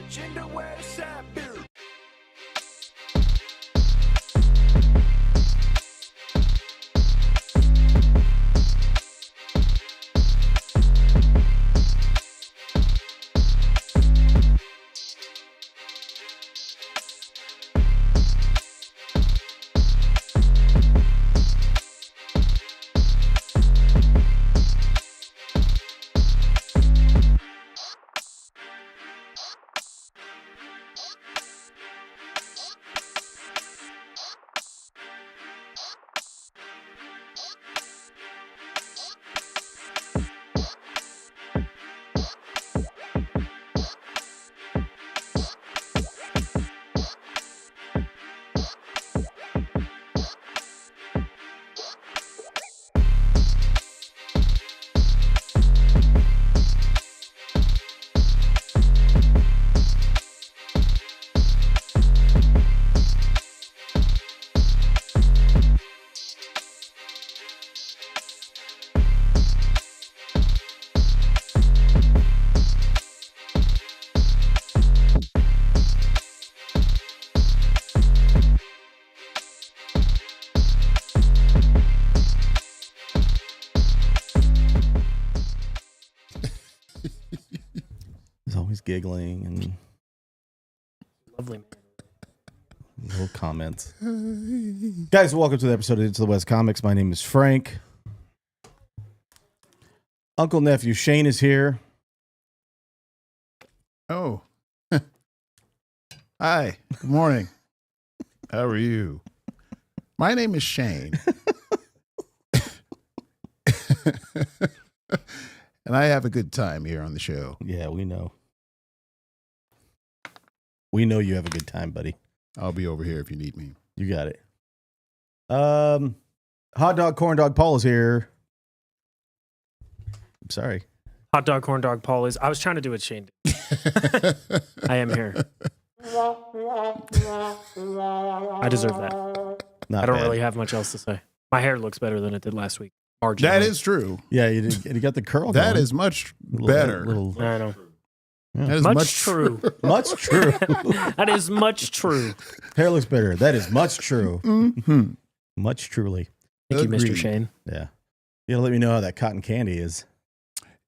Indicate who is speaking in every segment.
Speaker 1: agenda where it's at, Bill.
Speaker 2: Always giggling and
Speaker 3: Lovely.
Speaker 2: little comments. Guys, welcome to the episode of Into the West Comics. My name is Frank. Uncle Nephew Shane is here.
Speaker 4: Oh. Hi. Good morning. How are you? My name is Shane. And I have a good time here on the show.
Speaker 2: Yeah, we know. We know you have a good time, buddy.
Speaker 4: I'll be over here if you need me.
Speaker 2: You got it. Hot dog, corn dog, Paul is here. I'm sorry.
Speaker 3: Hot dog, corn dog, Paul is. I was trying to do what Shane did. I am here. I deserve that.
Speaker 2: Not
Speaker 3: I don't
Speaker 2: bad.
Speaker 3: really have much else to say. My hair looks better than it did last week. Marginally.
Speaker 4: That is true.
Speaker 2: Yeah, you got the curl.
Speaker 4: That
Speaker 2: going.
Speaker 4: is much
Speaker 2: Little-
Speaker 4: better.
Speaker 2: little-
Speaker 3: I know.
Speaker 2: yeah.
Speaker 4: That is
Speaker 3: Much true.
Speaker 2: Much true.
Speaker 3: That is much true.
Speaker 2: Hair looks better. That is much true.
Speaker 4: Mm-hmm.
Speaker 2: Much truly.
Speaker 3: Thank you, Mr.
Speaker 4: Agreed.
Speaker 3: Shane.
Speaker 2: Yeah. You gotta let me know how that cotton candy is.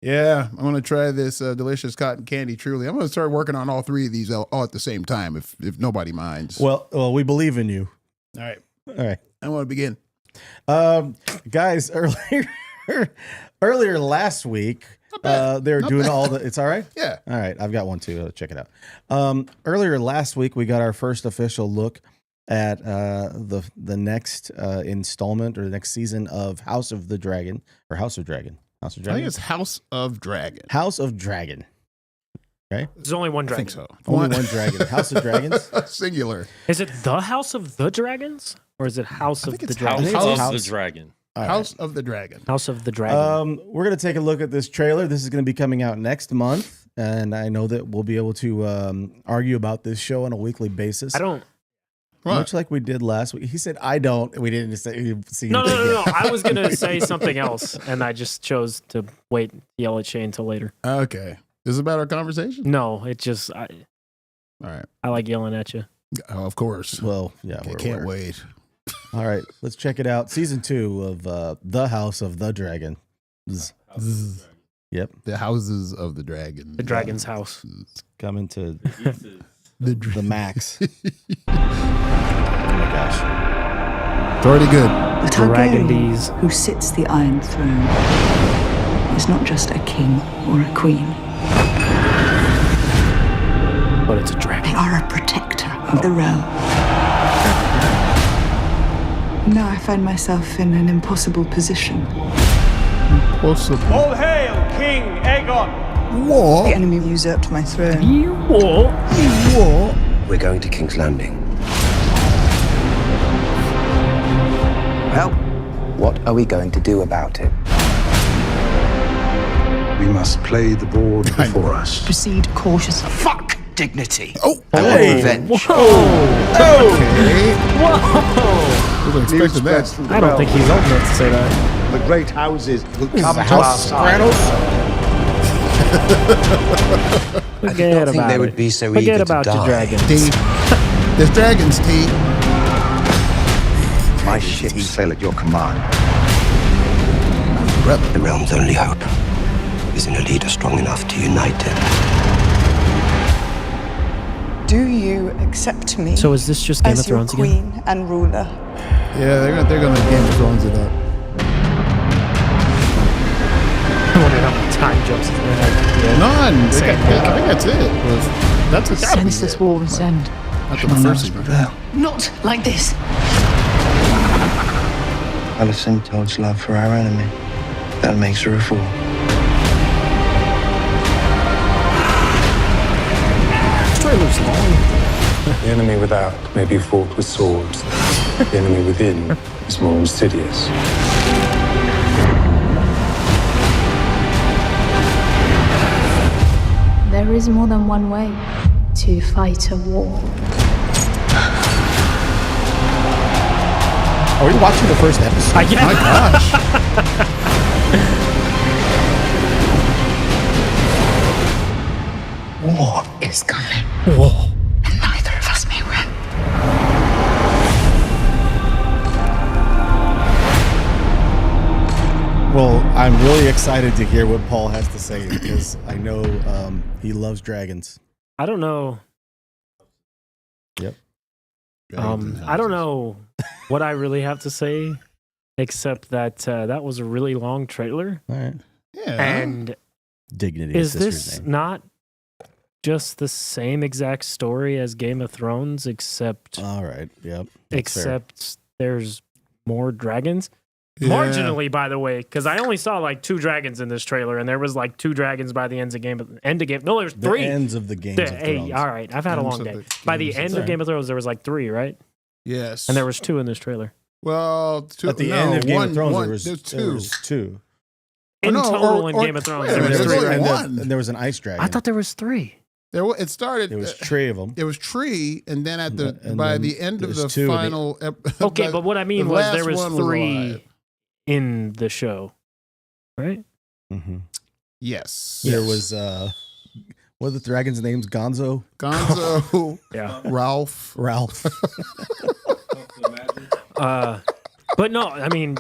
Speaker 4: Yeah, I'm going to try this delicious cotton candy truly. I'm going to start working on all three of these all at the same time if nobody minds.
Speaker 2: Well, we believe in you.
Speaker 4: All right.
Speaker 2: All right.
Speaker 4: I want to begin.
Speaker 2: Guys, earlier last week, they were doing all the. It's all right.
Speaker 4: Yeah.
Speaker 2: All right, I've got one too. Check it out. Earlier last week, we got our first official look at the next installment or the next season of House of the Dragon or House of Dragon. House of
Speaker 4: I
Speaker 2: Dragon.
Speaker 4: think it's House of Dragon.
Speaker 2: House of Dragon. Okay.
Speaker 3: There's only one
Speaker 4: I
Speaker 3: dragon.
Speaker 4: think so.
Speaker 2: Only one dragon. House of Dragons.
Speaker 4: Singular.
Speaker 3: Is it the House of the Dragons? Or is it House
Speaker 4: I
Speaker 3: of
Speaker 4: think
Speaker 3: the
Speaker 4: it's
Speaker 3: Dragons?
Speaker 4: House
Speaker 5: House of the Dragon.
Speaker 2: All right.
Speaker 4: House of the Dragon.
Speaker 3: House of the Dragon.
Speaker 2: We're going to take a look at this trailer. This is going to be coming out next month. And I know that we'll be able to argue about this show on a weekly basis.
Speaker 3: I don't.
Speaker 2: Much like we did last week. He said, I don't. We didn't see
Speaker 3: No.
Speaker 2: anything yet.
Speaker 3: I was going to say something else, and I just chose to wait, yell at Shane until later.
Speaker 4: Okay. Is it about our conversation?
Speaker 3: No, it just,
Speaker 4: All right.
Speaker 3: I like yelling at you.
Speaker 4: Oh, of course.
Speaker 2: Well, yeah.
Speaker 4: I
Speaker 2: we're
Speaker 4: can't
Speaker 2: aware.
Speaker 4: wait.
Speaker 2: All right. Let's check it out. Season 2 of The House of the Dragon. Yep.
Speaker 4: The Houses of the Dragon.
Speaker 3: The Dragon's House.
Speaker 2: Coming to
Speaker 4: The
Speaker 2: max. Oh my gosh.
Speaker 4: It's already good.
Speaker 6: The
Speaker 3: Dragon
Speaker 6: Targaryen
Speaker 3: bees.
Speaker 6: who sits the Iron Throne is not just a king or a queen.
Speaker 3: But it's a
Speaker 6: They
Speaker 3: dragon.
Speaker 6: are a protector of the realm. Now I find myself in an impossible position.
Speaker 4: Possible.
Speaker 1: All hail King Aegon!
Speaker 6: The
Speaker 4: What?
Speaker 6: enemy usurped my throne.
Speaker 3: You what?
Speaker 4: What?
Speaker 7: We're going to King's Landing. Well, what are we going to do about it?
Speaker 8: We must play the board before us.
Speaker 6: Proceed cautiously.
Speaker 7: Fuck dignity
Speaker 4: Oh.
Speaker 7: and
Speaker 2: Hey.
Speaker 7: revenge.
Speaker 4: Okay.
Speaker 3: Whoa!
Speaker 4: Wasn't expecting that.
Speaker 3: I don't think he's old enough to say that.
Speaker 8: The great houses will
Speaker 2: This is
Speaker 8: come
Speaker 2: the
Speaker 8: to our
Speaker 2: House of
Speaker 8: side.
Speaker 2: Sopranos.
Speaker 3: Forget
Speaker 5: think
Speaker 3: about
Speaker 5: they
Speaker 3: it.
Speaker 5: would be so
Speaker 3: Forget
Speaker 5: eager to
Speaker 3: about your
Speaker 5: die.
Speaker 3: dragons.
Speaker 4: T. There's dragons, T.
Speaker 8: My ships sail at your command.
Speaker 5: The realm's only hope is in a leader strong enough to unite it.
Speaker 6: Do you accept me
Speaker 3: So is this just Game of
Speaker 6: as your
Speaker 3: Thrones again?
Speaker 6: queen and ruler?
Speaker 4: Yeah, they're gonna Game of Thrones it up.
Speaker 3: I wonder how many time jumps it's gonna have. Yeah.
Speaker 4: None.
Speaker 3: Same
Speaker 4: I think that's it. That's what's gotta be
Speaker 9: Sense this
Speaker 4: it.
Speaker 9: war must end.
Speaker 4: After the first season.
Speaker 9: Not like this.
Speaker 5: Alicent told love for our enemy. That makes her a fool.
Speaker 3: This trailer's long.
Speaker 8: The enemy without may be fought with swords. The enemy within is more insidious.
Speaker 9: There is more than one way to fight a war.
Speaker 2: Are we watching the first episode?
Speaker 3: I get
Speaker 4: My gosh.
Speaker 6: War is coming.
Speaker 3: Whoa.
Speaker 6: And neither of us may win.
Speaker 2: Well, I'm really excited to hear what Paul has to say because I know he loves dragons.
Speaker 3: I don't know.
Speaker 2: Yep.
Speaker 3: I don't know what I really have to say, except that that was a really long trailer.
Speaker 2: All right.
Speaker 4: Yeah.
Speaker 3: And
Speaker 2: Dignity
Speaker 3: is
Speaker 2: sister's
Speaker 3: this
Speaker 2: name.
Speaker 3: not just the same exact story as Game of Thrones, except
Speaker 2: All right. Yep. That's fair.
Speaker 3: except there's more dragons?
Speaker 4: Yeah.
Speaker 3: Marginally, by the way, because I only saw like 2 dragons in this trailer, and there was like 2 dragons by the end of Game. No, there's
Speaker 2: The
Speaker 3: 3.
Speaker 2: ends of the Games
Speaker 3: The-
Speaker 2: of
Speaker 3: hey,
Speaker 2: Thrones.
Speaker 3: all right, I've had a
Speaker 4: Ends
Speaker 3: long
Speaker 4: of
Speaker 3: day.
Speaker 4: the
Speaker 3: By the
Speaker 4: Games of
Speaker 3: end of
Speaker 2: Thrones.
Speaker 3: Game of Thrones, there was like 3, right?
Speaker 4: Yes.
Speaker 3: And there was 2 in this trailer.
Speaker 4: well, two,
Speaker 2: At the
Speaker 4: no,
Speaker 2: end of Game
Speaker 4: one,
Speaker 2: of Thrones,
Speaker 4: one,
Speaker 2: there was
Speaker 4: there's
Speaker 2: there
Speaker 4: 2.
Speaker 2: was 2.
Speaker 3: In
Speaker 4: no,
Speaker 3: total,
Speaker 4: or-
Speaker 3: in
Speaker 4: or-
Speaker 3: Game of Thrones,
Speaker 4: wait a
Speaker 3: there
Speaker 4: minute,
Speaker 3: was
Speaker 4: there's
Speaker 3: 3.
Speaker 4: only
Speaker 3: Right?
Speaker 4: one.
Speaker 2: And there was an ice dragon.
Speaker 3: I thought there was 3.
Speaker 4: It started.
Speaker 2: There was 3 of them.
Speaker 4: It was Tree, and then at the
Speaker 2: And
Speaker 4: by
Speaker 2: then
Speaker 4: the end of
Speaker 2: there's
Speaker 4: the
Speaker 2: 2 of the-
Speaker 4: final.
Speaker 3: Okay, but what I mean
Speaker 4: the
Speaker 3: was
Speaker 4: last
Speaker 3: there was
Speaker 4: one
Speaker 3: 3
Speaker 4: alive.
Speaker 3: in the show, right?
Speaker 2: Mm-hmm.
Speaker 4: Yes.
Speaker 2: There was what are the dragons' names? Gonzo,
Speaker 4: Gonzo,
Speaker 3: Yeah.
Speaker 4: Ralph.
Speaker 2: Ralph.
Speaker 3: But no, I mean,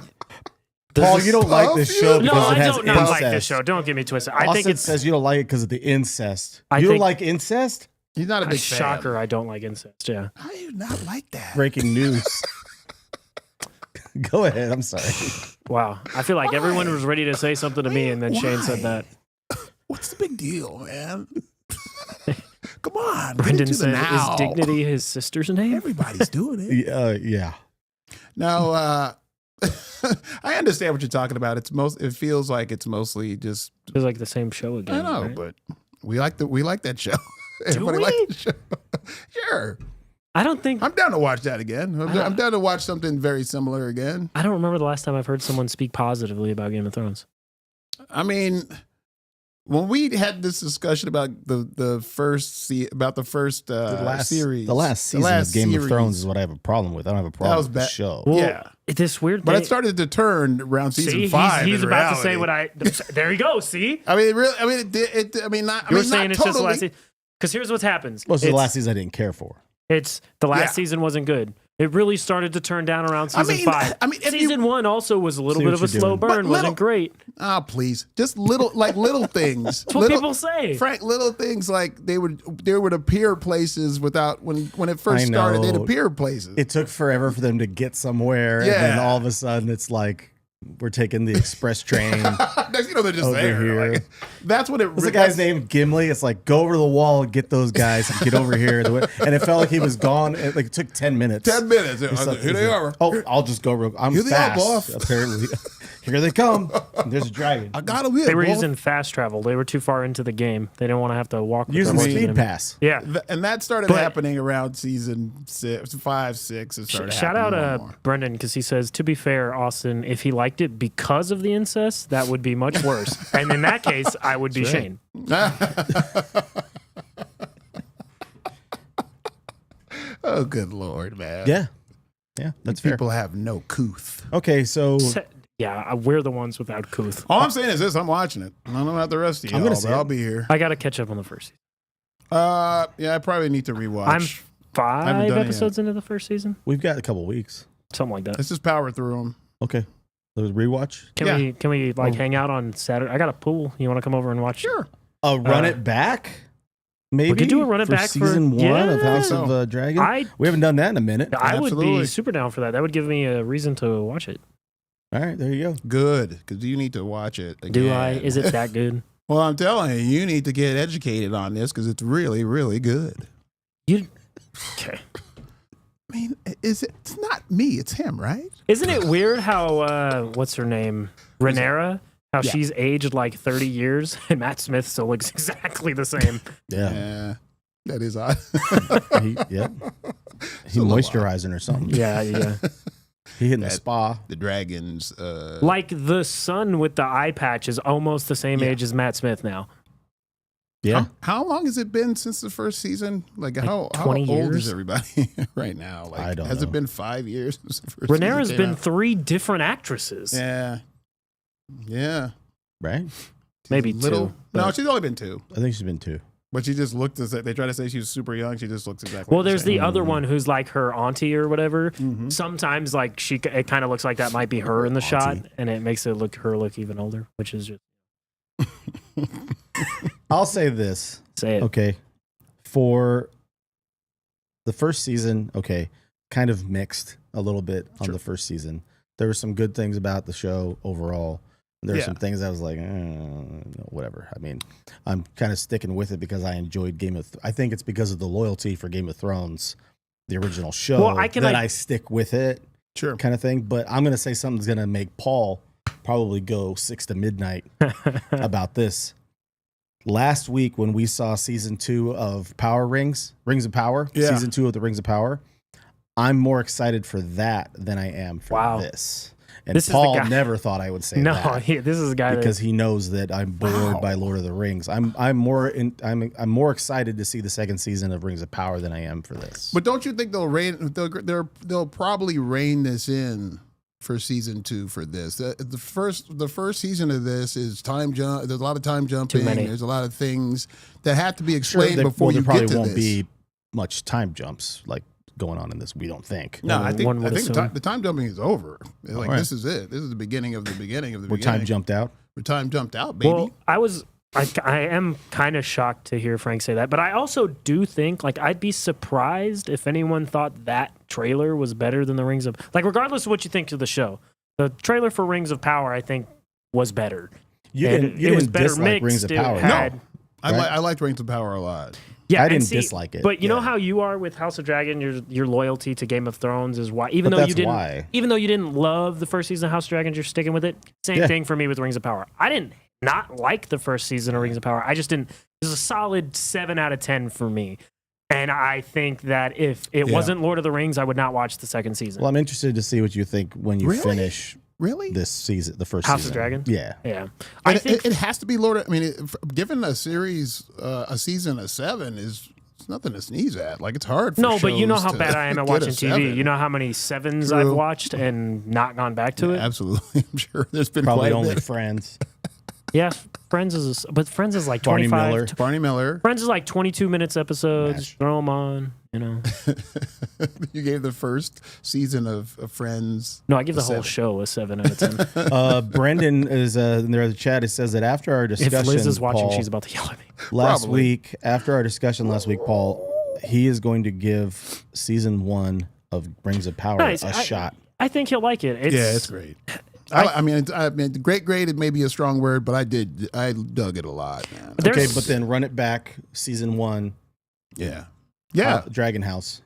Speaker 2: Paul, you don't like this show
Speaker 3: No,
Speaker 2: because
Speaker 3: I
Speaker 2: it has
Speaker 3: don't not
Speaker 2: incest.
Speaker 3: like this show. Don't get me twisted. I
Speaker 2: Austin
Speaker 3: think it's
Speaker 2: says you don't like it because of the incest.
Speaker 3: I
Speaker 2: You don't
Speaker 3: think-
Speaker 2: like incest?
Speaker 4: He's not a
Speaker 3: a
Speaker 4: big fan.
Speaker 3: shocker. I don't like incest. Yeah.
Speaker 4: How do you not like that?
Speaker 2: Breaking news. Go ahead. I'm sorry.
Speaker 3: Wow. I feel like everyone was ready to say something to me, and then Shane said that.
Speaker 4: What's the big deal, man? Come on. get
Speaker 3: Brendan
Speaker 4: into the
Speaker 3: said,
Speaker 4: now.
Speaker 3: "Is Dignity his sister's name?"
Speaker 4: Everybody's doing it.
Speaker 2: Yeah.
Speaker 4: Now, I understand what you're talking about. It feels like it's mostly just.
Speaker 3: Feels like the same show again.
Speaker 4: I know,
Speaker 3: right?
Speaker 4: but we like that show. Everybody
Speaker 3: we?
Speaker 4: likes the show. Sure.
Speaker 3: I don't think
Speaker 4: I'm down to watch that again. I'm down to watch something very similar again.
Speaker 3: I don't remember the last time I've heard someone speak positively about Game of Thrones.
Speaker 4: I mean, when we had this discussion about the first series,
Speaker 2: The last season of Game of Thrones is what I have a problem with. I don't have a problem
Speaker 4: was
Speaker 2: with the
Speaker 4: bad.
Speaker 2: show.
Speaker 3: Well,
Speaker 4: Yeah.
Speaker 3: This weird
Speaker 4: But
Speaker 3: thing.
Speaker 4: it started to turn around season
Speaker 3: See,
Speaker 4: 5.
Speaker 3: he's
Speaker 4: in
Speaker 3: about to say
Speaker 4: reality.
Speaker 3: what I. There you go. See,
Speaker 4: I mean, really. I mean, it did. It, I mean, not. I
Speaker 3: you're
Speaker 4: mean,
Speaker 3: saying
Speaker 4: not
Speaker 3: it's
Speaker 4: totally.
Speaker 3: just the last season. Because here's what happens.
Speaker 2: Most of the
Speaker 3: It's-
Speaker 2: last season I didn't care for.
Speaker 3: It's the last
Speaker 4: Yeah.
Speaker 3: season wasn't good. It really started to turn down around season 5.
Speaker 4: I mean, if
Speaker 3: Season 1 also was a little
Speaker 2: See
Speaker 3: bit
Speaker 2: what
Speaker 3: of a
Speaker 2: you're
Speaker 3: slow
Speaker 2: doing.
Speaker 3: burn.
Speaker 4: But little-
Speaker 3: Wasn't great.
Speaker 4: Ah, please, just little things.
Speaker 3: That's what people say.
Speaker 4: Frank, little things like there would appear places without when it first
Speaker 2: I
Speaker 4: started, they'd
Speaker 2: know.
Speaker 4: appear places.
Speaker 2: It took forever for them to get somewhere, and then
Speaker 4: Yeah.
Speaker 2: all of a sudden it's like we're taking the express train.
Speaker 4: They're just
Speaker 2: over
Speaker 4: there.
Speaker 2: here.
Speaker 4: Like, that's what it.
Speaker 2: What's the guy's name? Gimli. It's like go over to the wall and get those guys and get over here. And it felt like he was gone. It took 10 minutes.
Speaker 4: 10 minutes.
Speaker 2: Or something.
Speaker 4: Here they are.
Speaker 2: Oh, I'll just go real. I'm
Speaker 4: Here they are,
Speaker 2: fast.
Speaker 4: boss.
Speaker 2: Apparently, here they come. And there's a dragon.
Speaker 4: I got them here.
Speaker 3: They were
Speaker 4: boy.
Speaker 3: using fast travel. They were too far into the game. They didn't want to have to walk. with
Speaker 2: Using
Speaker 3: their horses
Speaker 2: speed
Speaker 3: anymore.
Speaker 2: pass.
Speaker 3: Yeah.
Speaker 4: And that started
Speaker 3: But-
Speaker 4: happening around season 5, 6. It started
Speaker 3: Shout out
Speaker 4: happening more.
Speaker 3: Brendan because he says, to be fair, Austin, if he liked it because of the incest, that would be much worse. And in that case, I would be Shane.
Speaker 4: Oh, good Lord, man.
Speaker 2: Yeah, that's fair.
Speaker 4: People have no couth.
Speaker 2: Okay, so
Speaker 3: Yeah, we're the ones without Kuth.
Speaker 4: All I'm saying is this: I'm watching it. I don't know about the rest of you, but I'll be here.
Speaker 3: I got to catch up on the first season.
Speaker 4: Yeah, I probably need to rewatch.
Speaker 3: I'm
Speaker 4: I haven't
Speaker 3: 5
Speaker 4: done it
Speaker 3: episodes into the first season.
Speaker 2: We've got a couple weeks.
Speaker 3: Something like that.
Speaker 4: Let's just power through them.
Speaker 2: Okay. Let's rewatch.
Speaker 3: Can we like hang out on Saturday? I got a pool. You want to come over and watch?
Speaker 4: Sure.
Speaker 2: Run it back? Maybe.
Speaker 3: We could do a run it
Speaker 2: for
Speaker 3: back
Speaker 2: season
Speaker 3: for
Speaker 2: 1 of House
Speaker 4: So.
Speaker 2: of Dragon. We haven't done that in a minute.
Speaker 3: I would
Speaker 4: Absolutely.
Speaker 3: be super down for that. That would give me a reason to watch it.
Speaker 2: All right, there you go.
Speaker 4: Good, because you need to watch it again.
Speaker 3: Do I? Is it that good?
Speaker 4: Well, I'm telling you, you need to get educated on this because it's really, really good.
Speaker 3: Okay.
Speaker 4: I mean, it's not me, it's him, right?
Speaker 3: Isn't it weird how what's her name? Renera? How
Speaker 4: Yeah.
Speaker 3: she's aged like 30 years and Matt Smith still looks exactly the same.
Speaker 2: Yeah.
Speaker 4: That is odd.
Speaker 2: He moisturizing or something.
Speaker 3: Yeah.
Speaker 2: He hitting the spa.
Speaker 4: The dragons.
Speaker 3: Like the son with the eye patch is almost the same age as Matt Smith now.
Speaker 2: Yeah.
Speaker 4: How long has it been since the first season? Like how
Speaker 3: 20
Speaker 4: old
Speaker 3: years?
Speaker 4: is everybody right now? Like,
Speaker 2: I don't
Speaker 4: has
Speaker 2: know.
Speaker 4: it been 5 years since the first
Speaker 3: Renera's
Speaker 4: season
Speaker 3: been
Speaker 4: came out?
Speaker 3: 3 different actresses.
Speaker 4: Yeah.
Speaker 2: Right?
Speaker 3: Maybe
Speaker 4: Little.
Speaker 3: 2.
Speaker 4: No, she's only been 2.
Speaker 2: I think she's been 2.
Speaker 4: But she just looked as they try to say she was super young. She just looks exactly.
Speaker 3: Well, there's
Speaker 4: same.
Speaker 3: the other one who's like her auntie or whatever.
Speaker 4: Mhm.
Speaker 3: Sometimes like it kind of looks like that might be her in the shot, and it makes her look even older, which is just
Speaker 2: I'll say this.
Speaker 3: say it.
Speaker 2: Okay. For the first season, kind of mixed a little bit on the first season. There were some good things about the show overall. There were some things I was like, whatever. I mean, I'm kind of sticking with it because I enjoyed I think it's because of the loyalty for Game of Thrones, the original show, I stick with it.
Speaker 4: Sure.
Speaker 2: Kind of thing. But I'm going to say something's going to make Paul probably go 6 to midnight about this. Last week when we saw season 2 of Rings of Power, season 2 of the Rings of Power, I'm more excited for that than I am for this. And
Speaker 3: this
Speaker 2: Paul never thought I would say that.
Speaker 3: No, this is a guy
Speaker 2: because he knows that I'm bored by Lord of the Rings. I'm more excited to see the second season of Rings of Power than I am for this.
Speaker 4: But don't you think they'll probably rein this in for season 2 for this? The first season of this is time jump. There's a lot of time jumping. There's a lot of things that have to be explained before you get to this.
Speaker 2: There probably won't be much time jumps like going on in this. We don't think.
Speaker 4: No, I think the time jumping is over. Like this is it. This is the beginning of the beginning of the beginning.
Speaker 2: Time jumped out.
Speaker 4: We're time jumped out, baby.
Speaker 3: Well, I am kind of shocked to hear Frank say that, but I also do think I'd be surprised if anyone thought that trailer was better than the Rings of regardless of what you think of the show. The trailer for Rings of Power, I think, was better.
Speaker 2: You didn't dislike Rings of Power.
Speaker 4: No, I liked Rings of Power a lot.
Speaker 3: Yeah,
Speaker 2: I didn't dislike it.
Speaker 3: But you know how you are with House of Dragon, your loyalty to Game of Thrones is why even though you didn't love the first season of House of Dragons, you're sticking with it. Same thing for me with Rings of Power. I didn't not like the first season of Rings of Power. I just didn't. It was a solid 7 out of 10 for me. And I think that if it wasn't Lord of the Rings, I would not watch the second season.
Speaker 2: Well, I'm interested to see what you think when you finish this season, the first
Speaker 3: House
Speaker 2: season.
Speaker 3: of Dragon.
Speaker 2: Yeah.
Speaker 3: I think
Speaker 4: it has to be Lord. Given a series, a season of 7 is nothing to sneeze at. Like it's hard. For
Speaker 3: but you know how
Speaker 4: shows
Speaker 3: bad I am at
Speaker 4: get a
Speaker 3: watching
Speaker 4: 7.
Speaker 3: TV. You know how many 7s I've watched and not gone back to it.
Speaker 4: Absolutely, I'm sure there's been
Speaker 2: Probably
Speaker 4: quite a
Speaker 2: only
Speaker 4: bit.
Speaker 2: Friends.
Speaker 3: Yeah, Friends is like
Speaker 2: Barney
Speaker 3: 25.
Speaker 2: Miller.
Speaker 4: Barney Miller.
Speaker 3: Friends is like 22 minutes episodes. Throw them on, you know.
Speaker 4: You gave the first season of Friends.
Speaker 3: No, I give the whole show a 7 out of 10.
Speaker 2: Brendan is in there in the chat. It says that after our discussion,
Speaker 3: If Liz is watching,
Speaker 2: Paul,
Speaker 3: she's about to yell at me.
Speaker 2: last week, after our discussion last week, Paul, he is going to give season 1 of Rings of Power a shot.
Speaker 3: I think he'll like it.
Speaker 4: It's great. I mean, great grade. It may be a strong word, but I dug it a lot, man.
Speaker 2: Okay, but then Run It Back, season 1.
Speaker 4: Yeah.
Speaker 2: Dragon House.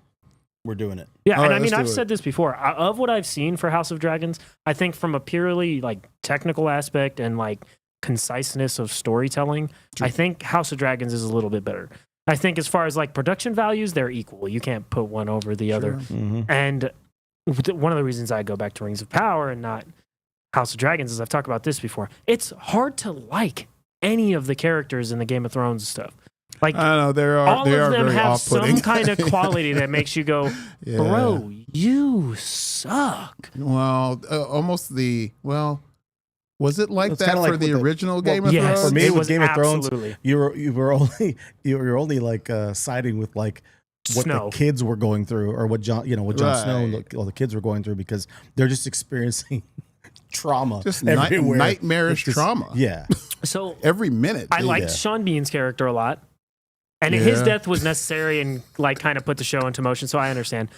Speaker 2: We're doing it.
Speaker 3: Yeah,
Speaker 4: All
Speaker 3: and
Speaker 4: right,
Speaker 3: I mean,
Speaker 4: let's
Speaker 3: I've
Speaker 4: do it.
Speaker 3: said this before. Of what I've seen for House of Dragons, I think from a purely technical aspect and conciseness of storytelling, I think House of Dragons is a little bit better. I think as far as production values, they're equal. You can't put one over the other.
Speaker 2: Mm-hmm.
Speaker 3: And one of the reasons I go back to Rings of Power and not House of Dragons is I've talked about this before. It's hard to like any of the characters in the Game of Thrones stuff.
Speaker 4: I know they are
Speaker 3: all of them
Speaker 4: very
Speaker 3: have
Speaker 4: off-putting.
Speaker 3: some kind of quality that makes you go, bro, you suck. suck.
Speaker 4: Well, almost was it like that for the original Game of
Speaker 3: yes,
Speaker 4: Thrones?
Speaker 2: For me, with Game of
Speaker 3: absolutely.
Speaker 2: Thrones, you were only like siding with like what
Speaker 3: Snow.
Speaker 2: the kids were going through, or what Jon Snow and all the kids were going through, because they're just experiencing trauma,
Speaker 4: just
Speaker 2: everywhere.
Speaker 4: nightmarish trauma.
Speaker 2: Yeah.
Speaker 3: So
Speaker 4: every minute.
Speaker 3: I liked Sean Bean's character a lot, and his death was necessary and like kind of put the show into motion. So I understand.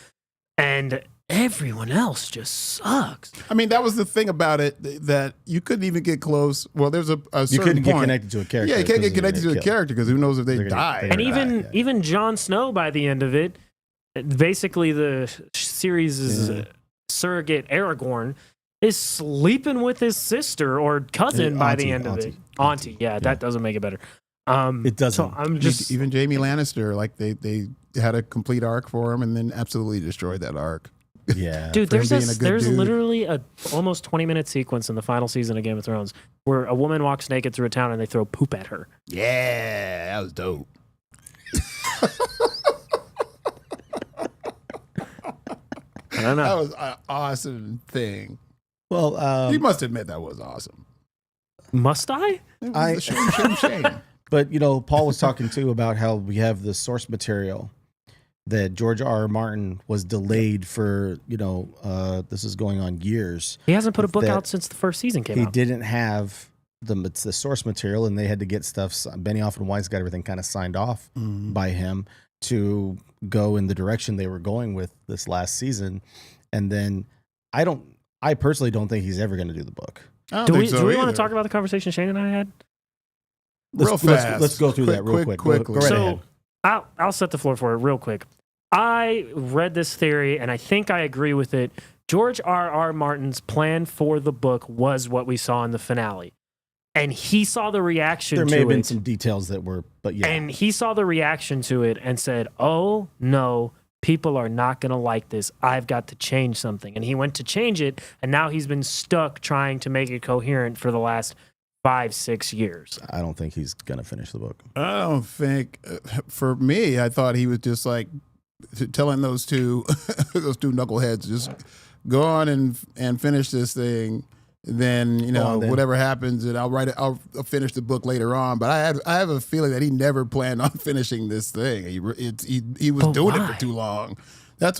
Speaker 3: And everyone else just sucks.
Speaker 4: I mean, that was the thing about it, that you couldn't even get close. Well, there's a certain
Speaker 2: You couldn't get
Speaker 4: point.
Speaker 2: connected to a character.
Speaker 4: Yeah, you can't get connected to a character because who knows if they
Speaker 2: They're
Speaker 4: die.
Speaker 2: gonna
Speaker 3: And even Jon Snow, by the end of it, basically the series' surrogate Aragorn is sleeping with his sister or cousin by the end of it. Auntie, yeah, that doesn't make it better.
Speaker 2: It doesn't.
Speaker 3: So I'm just
Speaker 4: even Jaime Lannister, like they had a complete arc for him and then absolutely destroyed that arc.
Speaker 2: Yeah,
Speaker 3: dude. There's
Speaker 4: dude.
Speaker 3: literally a almost 20-minute sequence in the final season of Game of Thrones where a woman walks naked through a town and they throw poop at her.
Speaker 4: Yeah, that was dope.
Speaker 3: I don't know.
Speaker 4: That was an awesome thing.
Speaker 2: Well,
Speaker 4: you must admit that was awesome.
Speaker 3: Must I?
Speaker 4: Shame.
Speaker 2: But Paul was talking too about how we have the source material that George R.R. Martin was delayed for. This is going on years.
Speaker 3: He hasn't put a book out since the first season came out.
Speaker 2: He didn't have the source material, and they had to get stuff. Benioff and Weiss got everything kind of signed off by him to go in the direction they were going with this last season. And then I personally don't think he's ever going to do the book.
Speaker 3: Do we want to talk about the conversation Shane and I had?
Speaker 4: Real fast.
Speaker 2: Let's go through that real quick.
Speaker 4: Quickly.
Speaker 2: Go right
Speaker 3: so
Speaker 2: ahead.
Speaker 3: I'll set the floor for it real quick. I read this theory and I think I agree with it. George R.R. Martin's plan for the book was what we saw in the finale. And he saw the reaction to it.
Speaker 2: There may have been some details that were, but yeah.
Speaker 3: And he saw the reaction to it and said, oh, no, people are not going to like this. I've got to change something. And he went to change it, and now he's been stuck trying to make it coherent for the last 5-6 years.
Speaker 2: I don't think he's going to finish the book.
Speaker 4: I don't think, for me, I thought he was just like telling those two knuckleheads, just go on and finish this thing. Then whatever happens, and I'll finish the book later on. But I have a feeling that he never planned on finishing this thing. He was doing it for too long.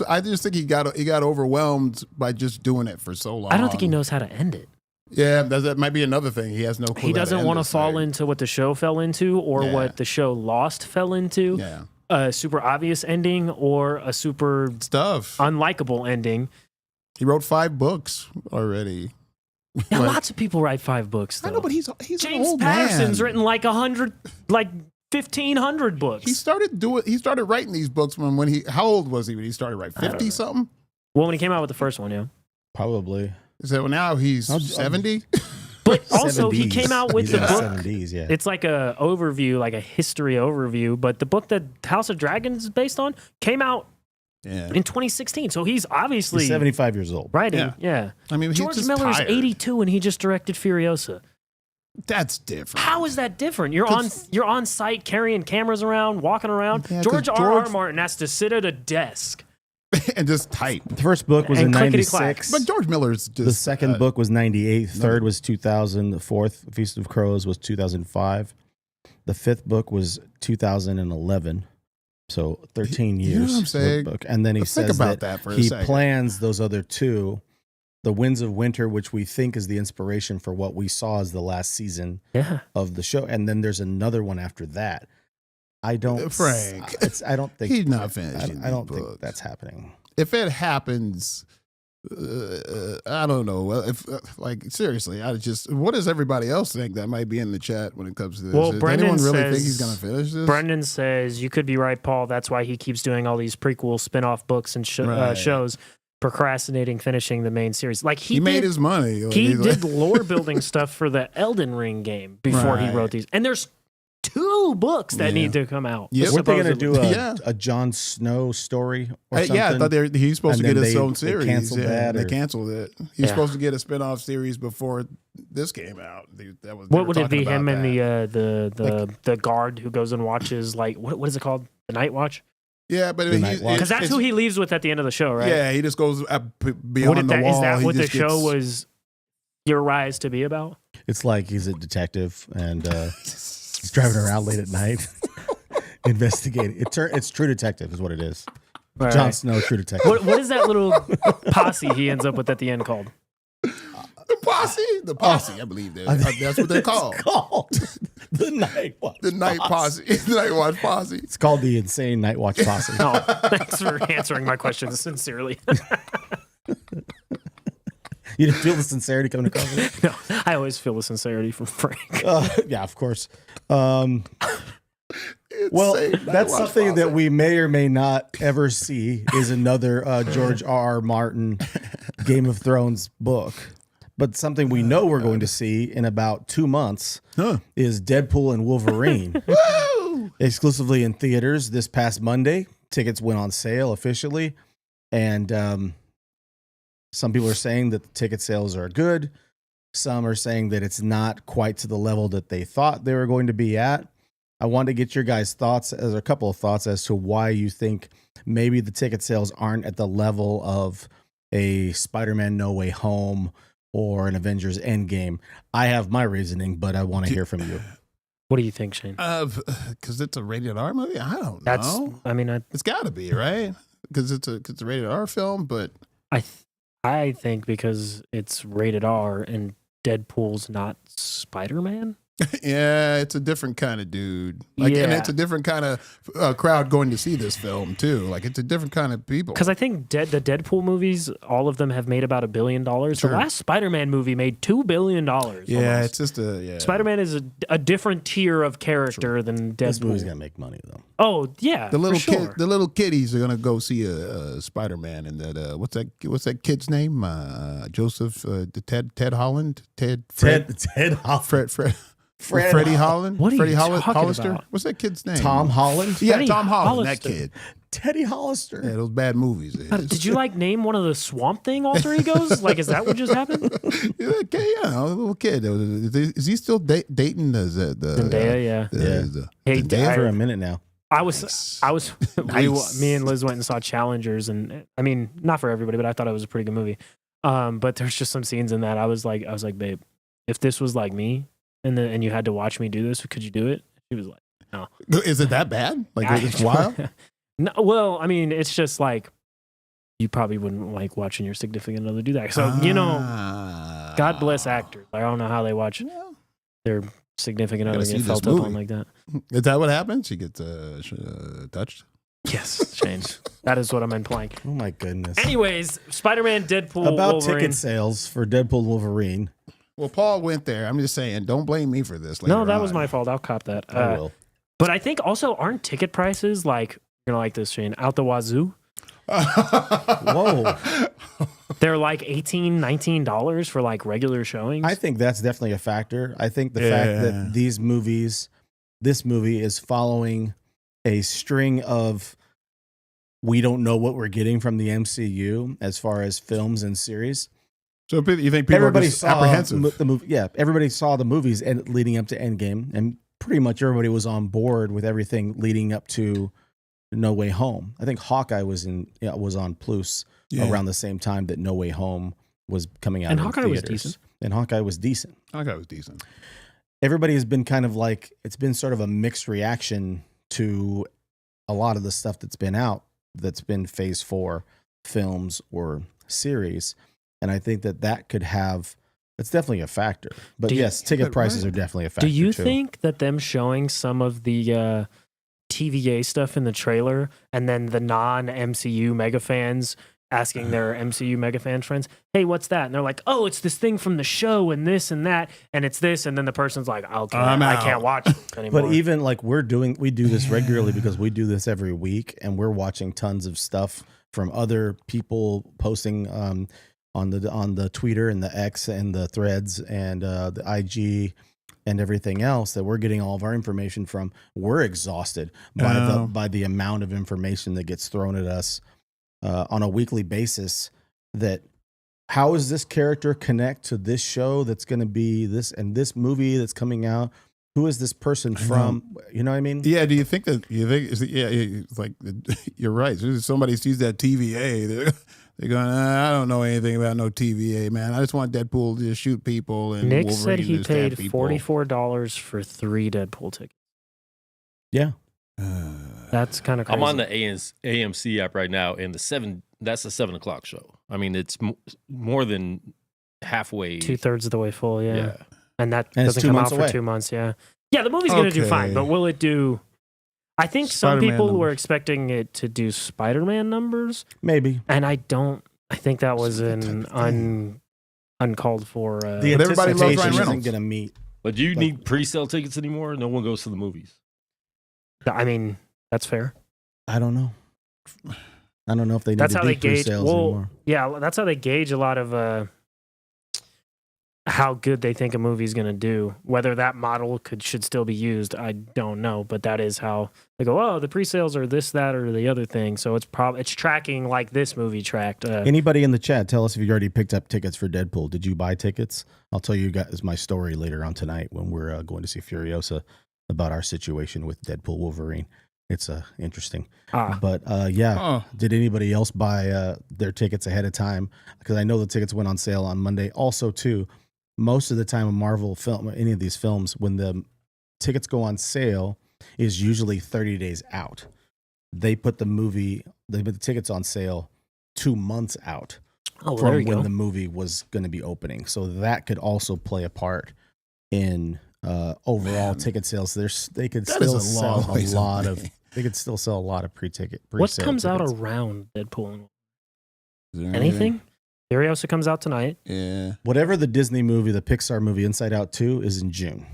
Speaker 4: I just think he got overwhelmed by just doing it for so long.
Speaker 3: I don't think he knows how to end it.
Speaker 4: Yeah, that might be another thing. He has no clue.
Speaker 3: He doesn't want to fall into what the show fell into or what the show Lost fell into.
Speaker 4: Yeah.
Speaker 3: A super obvious ending or a super unlikable ending.
Speaker 4: He wrote 5 books already.
Speaker 3: Yeah, lots of people write 5 books, though.
Speaker 4: I know, but he's
Speaker 3: James
Speaker 4: an old
Speaker 3: Patterson's
Speaker 4: man.
Speaker 3: written like 1,500 books.
Speaker 4: He started writing these books when how old was he when he started writing? 50 something?
Speaker 3: Well, when he came out with the first one, yeah.
Speaker 2: Probably.
Speaker 4: So now he's 70?
Speaker 3: But also, he
Speaker 2: 70s.
Speaker 3: came out with the book.
Speaker 2: 70s, yeah.
Speaker 3: It's like a overview, like a history overview. But the book that House of Dragons is based on came out in 2016. So he's obviously
Speaker 2: 75 years old.
Speaker 3: Writing, yeah.
Speaker 4: I mean,
Speaker 3: George
Speaker 4: he's
Speaker 3: Miller's
Speaker 4: tired.
Speaker 3: 82 and he just directed Furiosa.
Speaker 4: That's different.
Speaker 3: How is that different? You're on site carrying cameras around, walking around.
Speaker 4: Yeah,
Speaker 3: George
Speaker 4: 'cause
Speaker 3: R.R.
Speaker 4: George-
Speaker 3: Martin has to sit at a desk.
Speaker 4: and just type.
Speaker 2: The first book was
Speaker 3: And
Speaker 2: in
Speaker 3: clickety-clack.
Speaker 2: 96.
Speaker 4: But George Miller's just
Speaker 2: The second book was 98. Third was 2000. The fourth, Feast of Crows, was 2005. The fifth book was 2011. So 13 years.
Speaker 4: You know what I'm saying?
Speaker 2: Book. And then he
Speaker 4: Let's think
Speaker 2: says
Speaker 4: about
Speaker 2: that
Speaker 4: that for a
Speaker 2: he
Speaker 4: second.
Speaker 2: plans those other 2, The Winds of Winter, which we think is the inspiration for what we saw as the last season of the show. And then there's another one after that. I don't
Speaker 4: Frank.
Speaker 2: I don't think
Speaker 4: He's not finishing
Speaker 2: I don't
Speaker 4: these
Speaker 2: think
Speaker 4: books.
Speaker 2: that's happening.
Speaker 4: If it happens, I don't know. Well, if seriously, what does everybody else think that might be in the chat when it comes to this?
Speaker 3: Well,
Speaker 4: Does
Speaker 3: Brendan
Speaker 4: anyone really
Speaker 3: says,
Speaker 4: think he's going to finish this?
Speaker 3: Brendan says you could be right, Paul. That's why he keeps doing all these prequel spin-off books and shows, procrastinating finishing the main series. Like he
Speaker 4: made his money. Like,
Speaker 3: he
Speaker 4: he's
Speaker 3: did
Speaker 4: like-
Speaker 3: lore building stuff for the Elden Ring game before he wrote these. And there's 2 books that need to come out.
Speaker 4: Yep.
Speaker 2: Weren't they going to do
Speaker 4: Yeah.
Speaker 2: a Jon Snow story or something?
Speaker 4: Yeah, I thought he's supposed to
Speaker 2: And
Speaker 4: get
Speaker 2: then
Speaker 4: his own series.
Speaker 2: They canceled that.
Speaker 4: They
Speaker 2: or-
Speaker 4: canceled it. He's supposed to get a spin-off series before this came out.
Speaker 3: What would it be? Him and the guard who goes and watches, like what is it called? The Night Watch?
Speaker 4: Yeah, but
Speaker 3: because that's who he leaves with at the end of the show, right?
Speaker 4: Yeah, he just goes beyond the wall.
Speaker 3: Is that what the show was your rise to be about?
Speaker 2: It's like he's a detective and he's driving around late at night, investigating. It's True Detective is what it is.
Speaker 3: Right.
Speaker 2: Jon Snow, True Detective.
Speaker 3: What is that little posse he ends up with at the end called?
Speaker 4: The posse, I believe that's what they're called.
Speaker 2: It's called the Night Watch.
Speaker 4: The Night Posse. The Night Watch Posse.
Speaker 2: It's called the Insane Night Watch Posse.
Speaker 3: Oh, thanks for answering my questions sincerely.
Speaker 2: You didn't feel the sincerity coming across it?
Speaker 3: No, I always feel the sincerity from Frank.
Speaker 2: Yeah, of course. Well, that's something that we may or may not ever see is another George R.R. Martin Game of Thrones book. But something we know we're going to see in about 2 months is Deadpool and Wolverine. Exclusively in theaters this past Monday. Tickets went on sale officially. And some people are saying that the ticket sales are good. Some are saying that it's not quite to the level that they thought they were going to be at. I wanted to get your guys' thoughts, as a couple of thoughts as to why you think maybe the ticket sales aren't at the level of a Spider-Man No Way Home or an Avengers Endgame. I have my reasoning, but I want to hear from you.
Speaker 3: What do you think, Shane?
Speaker 4: Because it's a rated R movie? I don't know.
Speaker 3: It's
Speaker 4: got to be, right? Because it's a rated R film, but...
Speaker 3: I think because it's rated R and Deadpool's not Spider-Man.
Speaker 4: Yeah, it's a different kind of dude. And it's a different kind of crowd going to see this film too. Like it's a different kind of people.
Speaker 3: Because I think the Deadpool movies, all of them have made about $1 billion. Sure. The last Spider-Man movie made $2 billion.
Speaker 4: Yeah,
Speaker 3: almost.
Speaker 4: It's just
Speaker 3: Spider-Man is a different tier of character than Deadpool.
Speaker 2: This movie's gonna make money though.
Speaker 3: Oh yeah,
Speaker 4: the little kiddies are gonna go see a Spider-Man, and that what's that kid's name? Joseph, Ted Holland, Ted Holland. Freddie Holland?
Speaker 3: What are
Speaker 4: Freddie
Speaker 3: you talking
Speaker 4: Hollister?
Speaker 3: about?
Speaker 4: What's that kid's name?
Speaker 2: Tom Holland?
Speaker 4: Yeah,
Speaker 3: Freddie
Speaker 4: Tom Holland,
Speaker 3: Hollister.
Speaker 4: that kid.
Speaker 2: Teddy Hollister.
Speaker 4: Yeah, those bad movies.
Speaker 3: Did you name one of the Swamp Thing alter egos? Is that what just happened?
Speaker 4: Yeah, a little kid. Is he still dating the
Speaker 3: Zendaya? Yeah.
Speaker 2: Zendaya for a minute now.
Speaker 3: I was.
Speaker 4: Nice.
Speaker 3: Me and Liz went and saw Challengers, and I mean, not for everybody, but I thought it was a pretty good movie. But there's just some scenes in that I was like, babe, if this was like me, and you had to watch me do this, could you do it? She was like, no.
Speaker 4: Is it that bad? It's wild?
Speaker 3: No, well, I mean, it's just like you probably wouldn't like watching your significant other do that. So God bless actors. I don't know how they watch their significant other get felt up on like that.
Speaker 4: Is that what happens? She gets touched?
Speaker 3: Yes, Shane. That is what I'm implying.
Speaker 2: Oh my goodness.
Speaker 3: Anyways, Spider-Man, Deadpool,
Speaker 2: about
Speaker 3: Wolverine.
Speaker 2: Ticket sales for Deadpool, Wolverine.
Speaker 4: Well, Paul went there. I'm just saying, don't blame me for this.
Speaker 3: No, that was my fault. I'll cop that.
Speaker 2: I will.
Speaker 3: But I think also aren't ticket prices you're gonna like this, Shane, out the wazoo?
Speaker 2: Whoa.
Speaker 3: They're like $18, $19 for regular showings.
Speaker 2: I think that's definitely a factor. I think the fact that this movie is following a string of we don't know what we're getting from the MCU as far as films and series.
Speaker 4: So you think people are just apprehensive?
Speaker 2: The movie, yeah, everybody saw the movies and leading up to Endgame, and pretty much everybody was on board with everything leading up to No Way Home. I think Hawkeye was on Plus around the same time that No Way Home was coming out.
Speaker 3: And Hawkeye was decent.
Speaker 2: And Hawkeye was decent.
Speaker 4: Decent.
Speaker 2: Everybody has been kind of it's been sort of a mixed reaction to a lot of the stuff that's been out, that's been Phase 4 films or series. And I think that could have, it's definitely a factor. But yes, ticket prices are definitely a factor.
Speaker 3: Do you think that them showing some of the TVA stuff in the trailer and then the non-MCU mega fans asking their MCU mega fan friends, hey, what's that? And they're like, oh, it's this thing from the show and this and that, and it's this. And then the person's like, okay, I can't watch it anymore.
Speaker 2: But even we do this regularly because we do this every week, and we're watching tons of stuff from other people posting on the Twitter and the X and the Threads and the IG and everything else that we're getting all of our information from. We're exhausted by the amount of information that gets thrown at us on a weekly basis. That how does this character connect to this show that's going to be this and this movie that's coming out? who is this person from? You know what I mean?
Speaker 4: Yeah. Do you think that? It's like you're right. As soon as somebody sees that TVA, they're going, I don't know anything about no TVA, man. I just want Deadpool to just shoot people. And
Speaker 3: Nick
Speaker 4: Wolverine
Speaker 3: said he
Speaker 4: to stab
Speaker 3: paid
Speaker 4: people.
Speaker 3: $44 for 3 Deadpool tickets.
Speaker 2: Yeah.
Speaker 3: That's kind of crazy.
Speaker 10: I'm on the AMC app right now, and that's the 7 o'clock show. I mean, it's more than halfway.
Speaker 3: 2/3 of the way full, yeah.
Speaker 10: Yeah.
Speaker 3: And that
Speaker 2: And
Speaker 3: doesn't come out for 2 months, yeah. Yeah, the movie's going to do fine, but will it do... I think some people were expecting it to do Spider-Man numbers.
Speaker 2: Maybe.
Speaker 3: And I think that was an uncalled for...
Speaker 2: the
Speaker 4: everybody loves Ryan
Speaker 2: anticipation
Speaker 4: Reynolds.
Speaker 2: isn't going to meet.
Speaker 10: But do you need pre-sale tickets anymore? No one goes to the movies.
Speaker 3: I mean, that's fair.
Speaker 2: I don't know. I don't know if they need
Speaker 3: That's
Speaker 2: to
Speaker 3: how
Speaker 2: do
Speaker 3: they gauge...
Speaker 2: pre-sales
Speaker 3: Well,
Speaker 2: anymore.
Speaker 3: yeah, that's how they gauge a lot of... how good they think a movie's going to do. Whether that model should still be used, I don't know. But that is how they go, oh, the pre-sales are this, that, or the other thing. So it's tracking like this movie tracked.
Speaker 2: Anybody in the chat, tell us if you already picked up tickets for Deadpool. Did you buy tickets? I'll tell you guys my story later on tonight when we're going to see Furiosa about our situation with Deadpool Wolverine. It's interesting. But did anybody else buy their tickets ahead of time? Because I know the tickets went on sale on Monday. Also, too, most of the time a Marvel film, any of these films, when the tickets go on sale is usually 30 days out. They put the tickets on sale 2 months out from when the movie was going to be opening. So that could also play a part in overall ticket sales. They could still sell a lot of pre-ticket.
Speaker 3: What comes out around Deadpool? Anything? Furiosa comes out tonight.
Speaker 4: Yeah.
Speaker 2: Whatever the Disney movie, the Pixar movie Inside Out 2 is in June.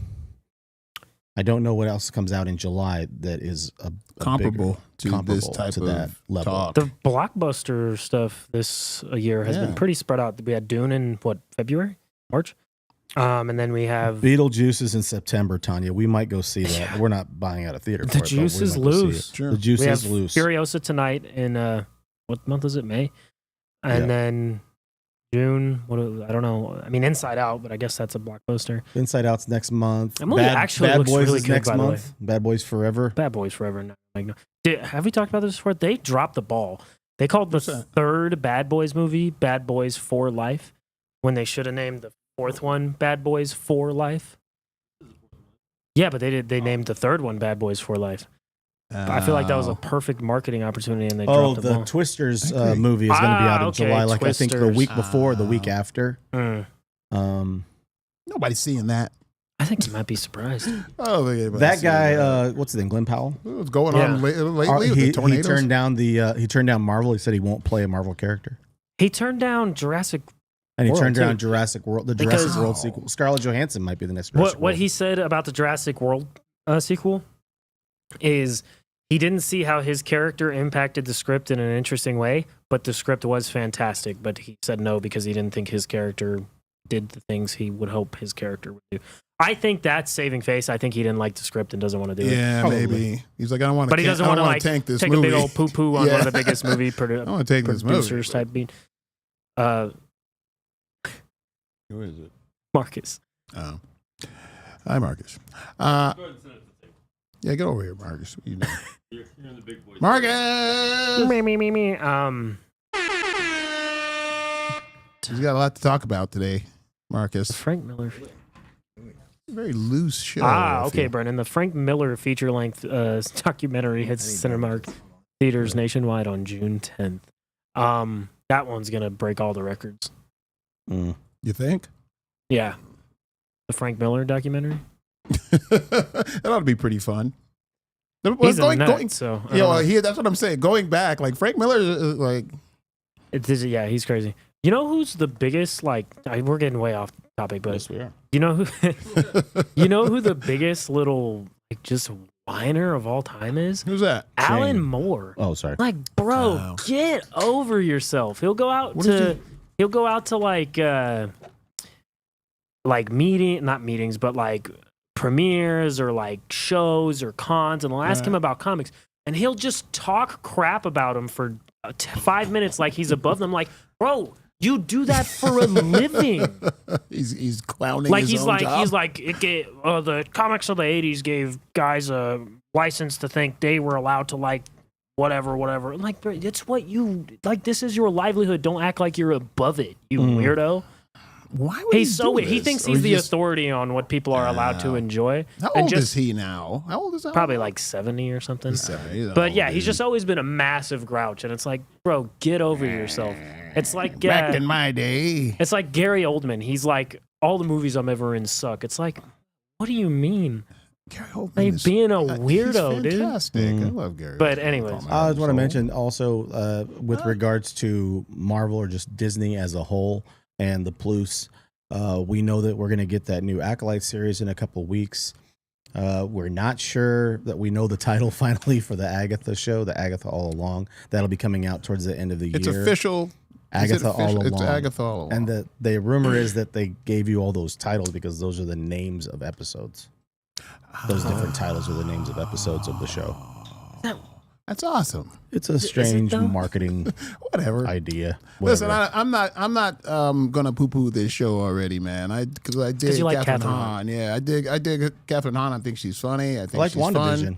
Speaker 2: I don't know what else comes out in July that is
Speaker 4: comparable to this type of
Speaker 2: that level.
Speaker 4: talk.
Speaker 3: The blockbuster stuff this year has been pretty spread out. We had Dune in February, March, and then we have
Speaker 2: Beetlejuice is in September. Tanya, we might go see that. We're not buying out a theater.
Speaker 3: The juice is loose.
Speaker 2: Sure. The juice is loose.
Speaker 3: Furiosa tonight in what month is it? May, and then June. I don't know. I mean, Inside Out, but I guess that's a blockbuster.
Speaker 2: Inside Out's next month.
Speaker 3: That movie actually
Speaker 2: Bad
Speaker 3: looks
Speaker 2: Boys
Speaker 3: really
Speaker 2: is
Speaker 3: good,
Speaker 2: next
Speaker 3: by the
Speaker 2: month.
Speaker 3: way.
Speaker 2: Bad Boys Forever.
Speaker 3: Bad Boys Forever. No, have we talked about this before? They dropped the ball. They called the third Bad Boys movie Bad Boys for Life when they should have named the fourth one Bad Boys for Life. Yeah, but they named the third one Bad Boys for Life. I feel like that was a perfect marketing opportunity, and they dropped the ball.
Speaker 2: Twisters movie is going to be out in July. Like Twisters. I think the week before, the week after.
Speaker 4: Nobody's seeing that.
Speaker 3: I think you might be surprised.
Speaker 2: That guy, what's his name? Glenn Powell.
Speaker 4: What's going on lately? With the
Speaker 2: he turned down he turned down Marvel. He said he won't play a Marvel character.
Speaker 3: He turned down Jurassic.
Speaker 2: And he turned down Jurassic World, the Jurassic World sequel. Scarlett Johansson might be the next.
Speaker 3: What he said about the Jurassic World sequel is he didn't see how his character impacted the script in an interesting way, but the script was fantastic. But he said no because he didn't think his character did the things he would hope his character would do. I think that's saving face. I think he didn't like the script and doesn't want to do it.
Speaker 4: Yeah, maybe. He's like, I don't want to.
Speaker 3: But he doesn't want to
Speaker 4: tank this
Speaker 3: take
Speaker 4: movie.
Speaker 3: a big old poo-poo on one of the biggest movie
Speaker 4: I want to take this movie.
Speaker 3: type beat.
Speaker 4: Who is it?
Speaker 3: Marcus.
Speaker 4: Oh. Hi, Marcus. Yeah, get over here, Marcus. You know.
Speaker 10: You're in the big boys.
Speaker 4: Marcus!
Speaker 3: Me.
Speaker 4: He's got a lot to talk about today, Marcus.
Speaker 3: The Frank Miller.
Speaker 4: Very loose show.
Speaker 3: Okay, Brennan. The Frank Miller feature-length documentary hits Cinemark theaters nationwide on June 10th. That one's going to break all the records.
Speaker 4: You think?
Speaker 3: Yeah. The Frank Miller documentary?
Speaker 4: That ought to be pretty fun.
Speaker 3: He's a nut, so...
Speaker 4: that's what I'm saying. Going back, like, Frank Miller is like...
Speaker 3: he's crazy. You know who's the biggest, we're getting way off topic, but...
Speaker 2: Yes, we are.
Speaker 3: You know who the biggest little, just whiner of all time is?
Speaker 4: Who's that?
Speaker 3: Alan Moore.
Speaker 2: Oh, sorry.
Speaker 3: Bro, get over yourself. He'll go out to not meetings, but premieres or shows or cons, and they'll ask him about comics, and he'll just talk crap about him for 5 minutes like he's above them. Like, bro, You do that for a living.
Speaker 4: He's clowning
Speaker 3: like
Speaker 4: his
Speaker 3: he's
Speaker 4: own
Speaker 3: like
Speaker 4: job.
Speaker 3: he's like the comics of the 80s gave guys a license to think they were allowed to like whatever. I'm like, bro, it's what you like. This is your livelihood. Don't act like you're above it, you weirdo.
Speaker 4: Why would
Speaker 3: He's so
Speaker 4: do
Speaker 3: he
Speaker 4: this?
Speaker 3: thinks
Speaker 4: Or
Speaker 3: he's the
Speaker 4: just-
Speaker 3: authority on what people are allowed to enjoy.
Speaker 4: How
Speaker 3: And
Speaker 4: old
Speaker 3: just-
Speaker 4: is he now? How old is that?
Speaker 3: Probably like 70 or something.
Speaker 4: He's an
Speaker 3: But
Speaker 4: old
Speaker 3: yeah, he's
Speaker 4: dude.
Speaker 3: just always been a massive grouch, and it's like, bro, get over yourself. It's like
Speaker 4: Back in my day.
Speaker 3: it's like Gary Oldman. He's like, all the movies I'm ever in suck. It's like, what do you mean?
Speaker 4: Gary Oldman
Speaker 3: Like
Speaker 4: is
Speaker 3: being a weirdo,
Speaker 4: he's
Speaker 3: dude.
Speaker 4: fantastic. I love Gary.
Speaker 3: But
Speaker 4: Oldman.
Speaker 3: anyways.
Speaker 2: I just want to mention also with regards to Marvel or just Disney as a whole and the Plus, we know that we're going to get that new Acolyte series in a couple weeks. We're not sure that we know the title finally for the Agatha show, the Agatha All Along. That'll be coming out towards the end of the
Speaker 4: It's
Speaker 2: year.
Speaker 4: official.
Speaker 2: Agatha All Along.
Speaker 4: It's Agatha All Along.
Speaker 2: And the rumor is that they gave you all those titles because those are the names of episodes. Those different titles are the names of episodes of the show.
Speaker 4: That's awesome.
Speaker 2: It's a strange
Speaker 3: though?
Speaker 4: Whatever.
Speaker 2: marketing idea.
Speaker 4: Listen,
Speaker 2: Whatever.
Speaker 4: I'm not gonna poo poo this show already, man. Because I dig
Speaker 3: you like
Speaker 4: Catherine
Speaker 3: Catherine
Speaker 4: Hahn. Yeah, I dig Catherine Hahn. I think she's funny. I think
Speaker 2: I like
Speaker 4: she's
Speaker 2: WandaVision.
Speaker 4: fun.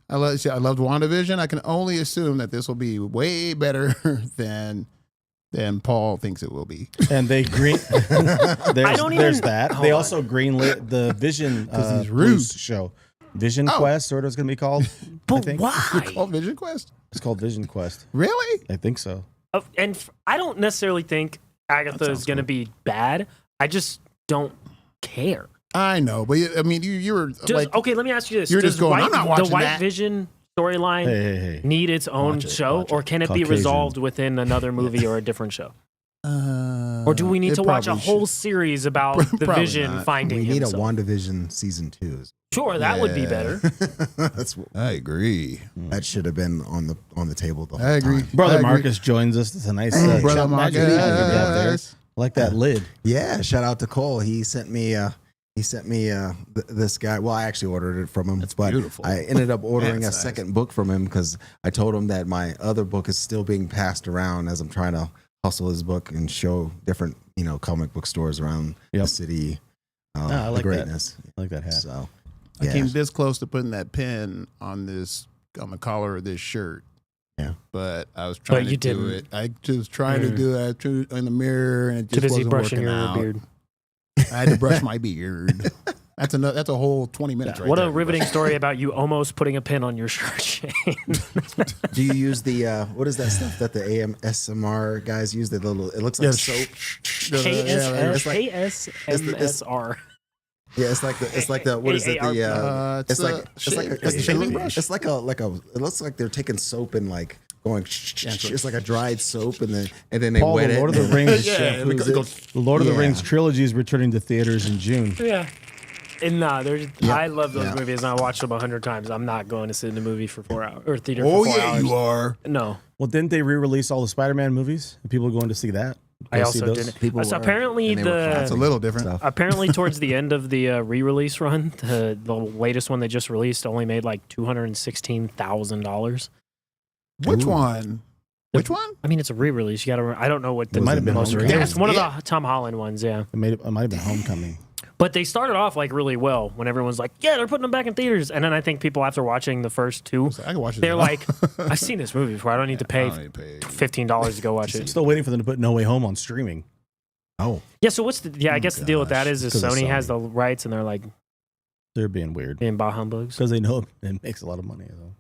Speaker 4: I loved WandaVision. I can only assume that this will be way better than Paul thinks it will be.
Speaker 2: And they green.
Speaker 3: don't
Speaker 2: there's
Speaker 3: even-
Speaker 2: that.
Speaker 3: hold
Speaker 2: They
Speaker 3: on.
Speaker 2: also greenlit the Vision
Speaker 4: he's rude.
Speaker 2: Plus show. Vision
Speaker 4: Oh.
Speaker 2: Quest, or what it's going to be called. I
Speaker 3: But
Speaker 2: think
Speaker 3: why?
Speaker 4: Called Vision Quest.
Speaker 2: it's called Vision Quest.
Speaker 4: Really?
Speaker 2: I think so.
Speaker 3: I don't necessarily think Agatha is going to be bad. I just don't care.
Speaker 4: I know, but I mean, you were like,
Speaker 3: Okay, let me ask you this.
Speaker 4: You're
Speaker 3: Does
Speaker 4: just going, I'm not watching
Speaker 3: the White
Speaker 4: that.
Speaker 3: Vision storyline
Speaker 2: Hey.
Speaker 3: need its own
Speaker 2: Watch it,
Speaker 3: show,
Speaker 2: watch it.
Speaker 3: or can it be
Speaker 2: Caucasian.
Speaker 3: resolved within another movie or a different show? Or do we need
Speaker 4: it
Speaker 3: to watch a
Speaker 4: probably
Speaker 3: whole
Speaker 4: should.
Speaker 3: series about the
Speaker 4: Probably
Speaker 3: Vision
Speaker 4: not.
Speaker 3: finding
Speaker 11: We need
Speaker 3: himself?
Speaker 11: a WandaVision season 2.
Speaker 3: Sure, that would be
Speaker 4: Yeah.
Speaker 3: better.
Speaker 11: That's
Speaker 4: I agree.
Speaker 11: that should have been on the table the whole
Speaker 4: I agree.
Speaker 11: time.
Speaker 2: Brother
Speaker 4: I agree.
Speaker 2: Marcus joins us. It's a nice
Speaker 4: Brother
Speaker 2: shot magic you have there.
Speaker 4: Marcus.
Speaker 2: I like that lid.
Speaker 11: Yeah, shout out to Cole. He sent me this guy. Well, I actually ordered it from him.
Speaker 4: That's
Speaker 11: but
Speaker 4: beautiful.
Speaker 11: I ended up ordering a
Speaker 4: That's nice.
Speaker 11: second book from him because I told him that my other book is still being passed around as I'm trying to hustle his book and show different comic book stores around the city.
Speaker 2: I like
Speaker 11: the greatness.
Speaker 2: that. I like that hat.
Speaker 11: So
Speaker 4: I
Speaker 11: yeah.
Speaker 4: came this close to putting that pin on the collar of this shirt.
Speaker 11: Yeah.
Speaker 4: But I was trying
Speaker 3: you
Speaker 4: to do
Speaker 3: didn't.
Speaker 4: it. I just trying to do it in the mirror, and it
Speaker 3: Too
Speaker 4: just
Speaker 3: busy
Speaker 4: wasn't
Speaker 3: brushing
Speaker 4: working
Speaker 3: your
Speaker 4: out.
Speaker 3: beard.
Speaker 4: I had to brush my beard. That's a whole 20 minutes. Right
Speaker 3: What
Speaker 4: there.
Speaker 3: a riveting story about you almost putting a pin on your shirt chain.
Speaker 11: do you use the what is that stuff that the ASMR guys use? The little it looks like soap.
Speaker 3: ASMSR.
Speaker 11: Yeah, it's like the what is it? The
Speaker 4: it's
Speaker 11: a
Speaker 4: shaving brush.
Speaker 11: It's like a it looks like they're taking soap and like going. It's like a dried soap and then they
Speaker 2: Paul,
Speaker 11: wet
Speaker 2: the
Speaker 11: it.
Speaker 2: Lord of the Rings.
Speaker 11: The
Speaker 2: The Lord of the Rings trilogy is returning to theaters in June.
Speaker 3: Yeah. And I love those
Speaker 11: Yeah.
Speaker 3: movies, and I watched them 100 times. I'm not going to sit in a movie for 4 hours or theater
Speaker 4: Oh
Speaker 3: for 4
Speaker 4: yeah,
Speaker 3: hours.
Speaker 4: you are.
Speaker 3: No,
Speaker 2: Well, didn't they re-release all the Spider-Man movies? And people are going to see that.
Speaker 3: I
Speaker 2: Go see
Speaker 3: also
Speaker 2: those?
Speaker 3: didn't.
Speaker 11: People
Speaker 3: So
Speaker 11: were,
Speaker 3: apparently
Speaker 11: and they were
Speaker 4: It's a
Speaker 3: the
Speaker 4: little different.
Speaker 3: apparently towards the end of the re-release run, the latest one they just released only made like $216,000.
Speaker 4: Which one? Which one?
Speaker 3: I mean, it's a re-release. You got to. I don't know what the
Speaker 2: It might have been
Speaker 3: most.
Speaker 2: Homecoming.
Speaker 3: It was one of the Tom Holland ones, yeah.
Speaker 2: It might have been Homecoming.
Speaker 3: But they started off like really well when everyone's like, "Yeah, they're putting them back in theaters," and then I think people after watching the first two,
Speaker 4: I can watch it.
Speaker 3: they're
Speaker 4: now.
Speaker 3: like, "I've seen this movie before. I don't need to pay
Speaker 4: I don't need to pay.
Speaker 3: $15 to go watch
Speaker 2: I'm
Speaker 3: it."
Speaker 2: still waiting for them to put No Way Home on streaming.
Speaker 11: Oh,
Speaker 3: Yeah. So what's the? Yeah, I guess the deal with that is
Speaker 2: Because of
Speaker 3: Sony has
Speaker 2: Sony.
Speaker 3: the rights, and they're like
Speaker 2: They're being weird
Speaker 3: being bah humbugs.
Speaker 2: because they know it makes a lot of money. So.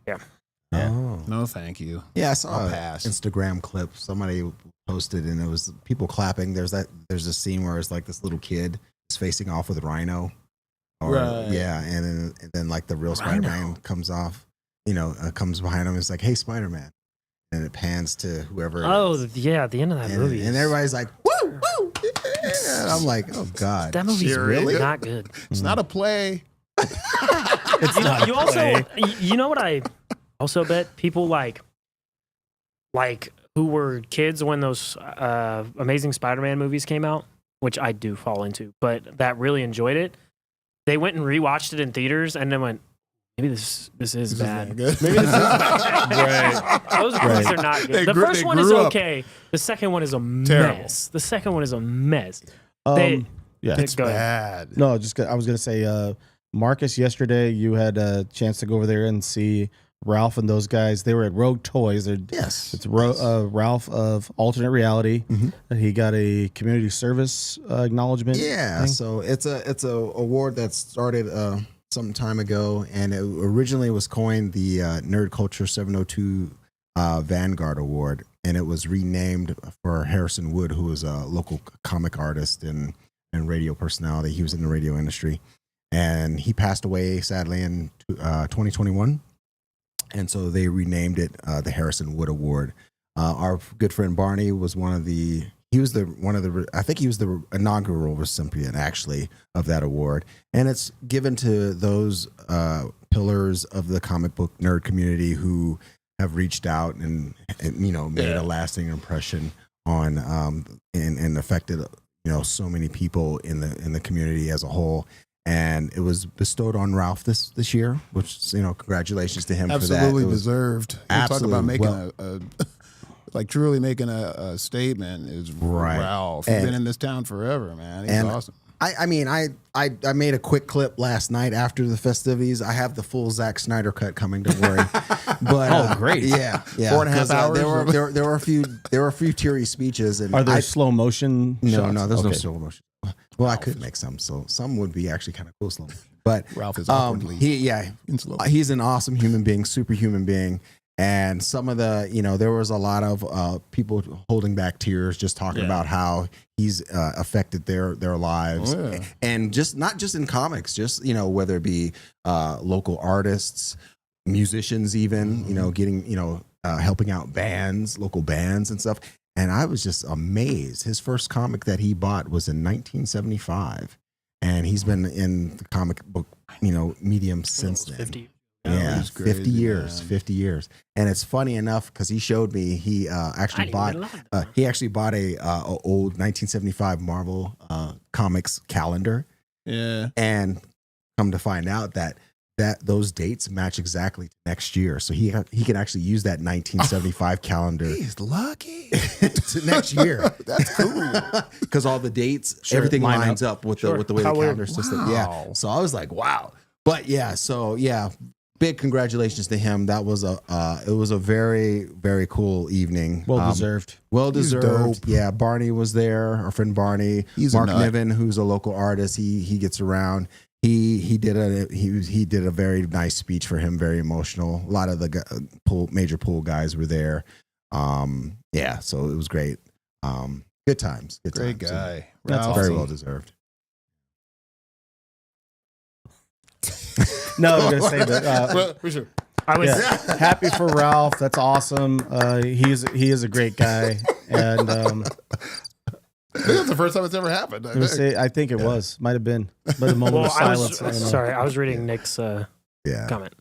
Speaker 2: Yeah.
Speaker 11: oh.
Speaker 4: No, thank you.
Speaker 11: Yeah, I saw
Speaker 4: I'll
Speaker 11: an
Speaker 4: pass.
Speaker 11: Instagram clip somebody posted, and it was people clapping. There's a scene where it's like this little kid is facing off with Rhino, or
Speaker 4: Right.
Speaker 11: yeah, and then like the real Spider-Man comes off, comes behind him. It's like, hey, Spider-Man, and it pans to whoever.
Speaker 3: Oh yeah, at the end of that movie,
Speaker 11: and everybody's like, woo, woo, yeah. And I'm like, oh god,
Speaker 3: that movie's
Speaker 4: Really?
Speaker 3: not good.
Speaker 4: It's not a play.
Speaker 3: You also, you know what I also bet people like who were kids when those Amazing Spider-Man movies came out, which I do fall into, but that really enjoyed it. They went and rewatched it in theaters and then went, maybe this is bad.
Speaker 4: Maybe this is
Speaker 2: Right.
Speaker 3: Those books are not good. The first one is okay. The second one is a mess. The second one is a mess.
Speaker 2: Yeah,
Speaker 4: it's bad.
Speaker 2: No, I was gonna say, Marcus, yesterday you had a chance to go over there and see Ralph and those guys. They were at Rogue Toys. It's Ralph of Alternate Reality. He got a community service acknowledgement.
Speaker 11: Yeah,
Speaker 2: thing.
Speaker 11: so it's a award that started some time ago, and it originally was coined the Nerd Culture 702 Vanguard Award, and it was renamed for Harrison Wood, who was a local comic artist and radio personality. He was in the radio industry, and he passed away sadly in 2021. And so they renamed it the Harrison Wood Award. Our good friend Barney was I think he was the inaugural recipient actually of that award. And it's given to those pillars of the comic book nerd community who have reached out and made a lasting impression on and affected so many people in the community as a whole. And it was bestowed on Ralph this year, which congratulations to him for that.
Speaker 4: Absolutely deserved.
Speaker 11: Absolutely.
Speaker 4: Talk about making truly making a statement. Is Ralph. He's been in this town forever, man. He's awesome.
Speaker 11: I mean, I made a quick clip last night after the festivities. I have the full Zack Snyder cut coming. Don't worry. But
Speaker 2: great.
Speaker 11: Yeah.
Speaker 4: 4.5 hours.
Speaker 11: There were a few teary speeches. And
Speaker 2: are there slow motion?
Speaker 11: No, there's no slow motion. Well, I could make some, so some would be actually kind of cool slow. But
Speaker 4: Ralph is awkwardly
Speaker 11: he's an awesome human being, superhuman being. And some of the, there was a lot of people holding back tears, just talking about how he's affected their lives, and just not just in comics, just whether it be local artists, musicians, even getting helping out bands, local bands and stuff. And I was just amazed. His first comic that he bought was in 1975, and he's been in the comic book medium since then.
Speaker 3: 50.
Speaker 11: Yeah,
Speaker 4: crazy,
Speaker 11: 50 years,
Speaker 4: man.
Speaker 11: 50 years. And it's funny enough because he showed me he actually bought a old 1975 Marvel comics calendar.
Speaker 4: Yeah.
Speaker 11: And come to find out that those dates match exactly to next year. So he can actually use that 1975 calendar.
Speaker 4: He's lucky.
Speaker 11: To next year.
Speaker 4: That's cool.
Speaker 11: Because all the dates, everything lines up with the way the calendar system.
Speaker 4: Wow.
Speaker 11: Yeah. So I was like, wow. But big congratulations to him. That was it was a very, very cool evening.
Speaker 2: Well deserved.
Speaker 11: Well deserved.
Speaker 4: dope.
Speaker 11: Yeah, Barney was there. Our friend Barney.
Speaker 4: He's
Speaker 11: Mark
Speaker 4: a nut.
Speaker 11: Niven, who's a local artist. He gets around. He did a very nice speech for him. Very emotional. A lot of the major pool guys were there. So it was great. Good times.
Speaker 4: Great
Speaker 11: times.
Speaker 4: guy.
Speaker 2: That's
Speaker 4: Ralph.
Speaker 11: Very well deserved.
Speaker 2: No, I was gonna say that.
Speaker 4: Well, for sure.
Speaker 3: I was
Speaker 2: Happy for Ralph. That's awesome. He is a great guy, and
Speaker 4: I think that's the first time it's ever happened.
Speaker 2: I think it might have been, but a moment of silence. I don't know.
Speaker 3: I was reading Nick's comment.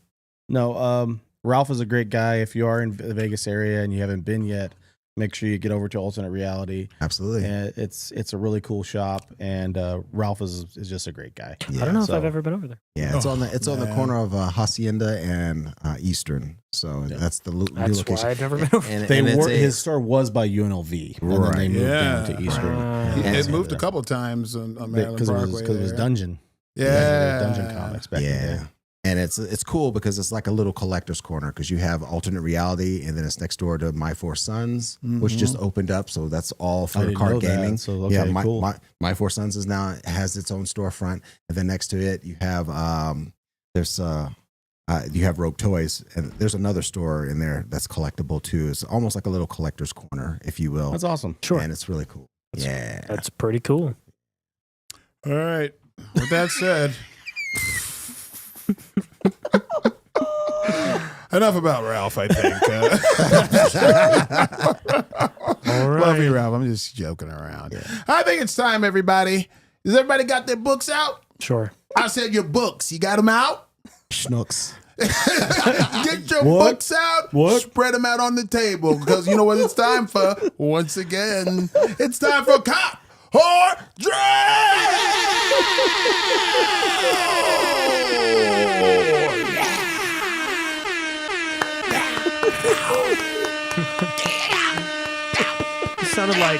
Speaker 2: No, Ralph is a great guy. If you are in the Vegas area and you haven't been yet, make sure you get over to Alternate Reality.
Speaker 11: Absolutely.
Speaker 2: And it's a really cool shop, and Ralph is just a great guy.
Speaker 11: Yeah.
Speaker 3: I don't know if I've ever been over there.
Speaker 11: Yeah, it's on the corner of Hacienda and Eastern. So that's the new
Speaker 3: That's
Speaker 11: location.
Speaker 3: why I've never been over there.
Speaker 2: His store was by UNLV, and then they moved down to Eastern.
Speaker 4: It moved a couple of times on Maryland Parkway.
Speaker 2: Because it was Dungeon.
Speaker 4: Yeah.
Speaker 2: Dungeon Comics back in the day.
Speaker 11: And it's cool because it's like a little collector's corner because you have Alternate Reality, and then it's next door to My Four Sons, which just opened up. So that's all for card gaming.
Speaker 2: So okay, cool.
Speaker 11: My Four Sons has its own storefront, and then next to it you have you have Rogue Toys, and there's another store in there that's collectible too. It's almost like a little collector's corner, if you will.
Speaker 2: That's awesome.
Speaker 3: Sure.
Speaker 11: And it's really cool.
Speaker 3: That's pretty cool.
Speaker 4: All right. With that said, enough about Ralph, I think.
Speaker 3: All right.
Speaker 4: Love you, Ralph. I'm just joking around. I think it's time, everybody. Has everybody got their books out?
Speaker 3: Sure.
Speaker 4: I said your books. You got them out?
Speaker 11: Schnooks.
Speaker 4: Get your books out. Spread them out on the table because you know what it's time for? Once again, it's time for Cop or Drag!
Speaker 3: sounded like.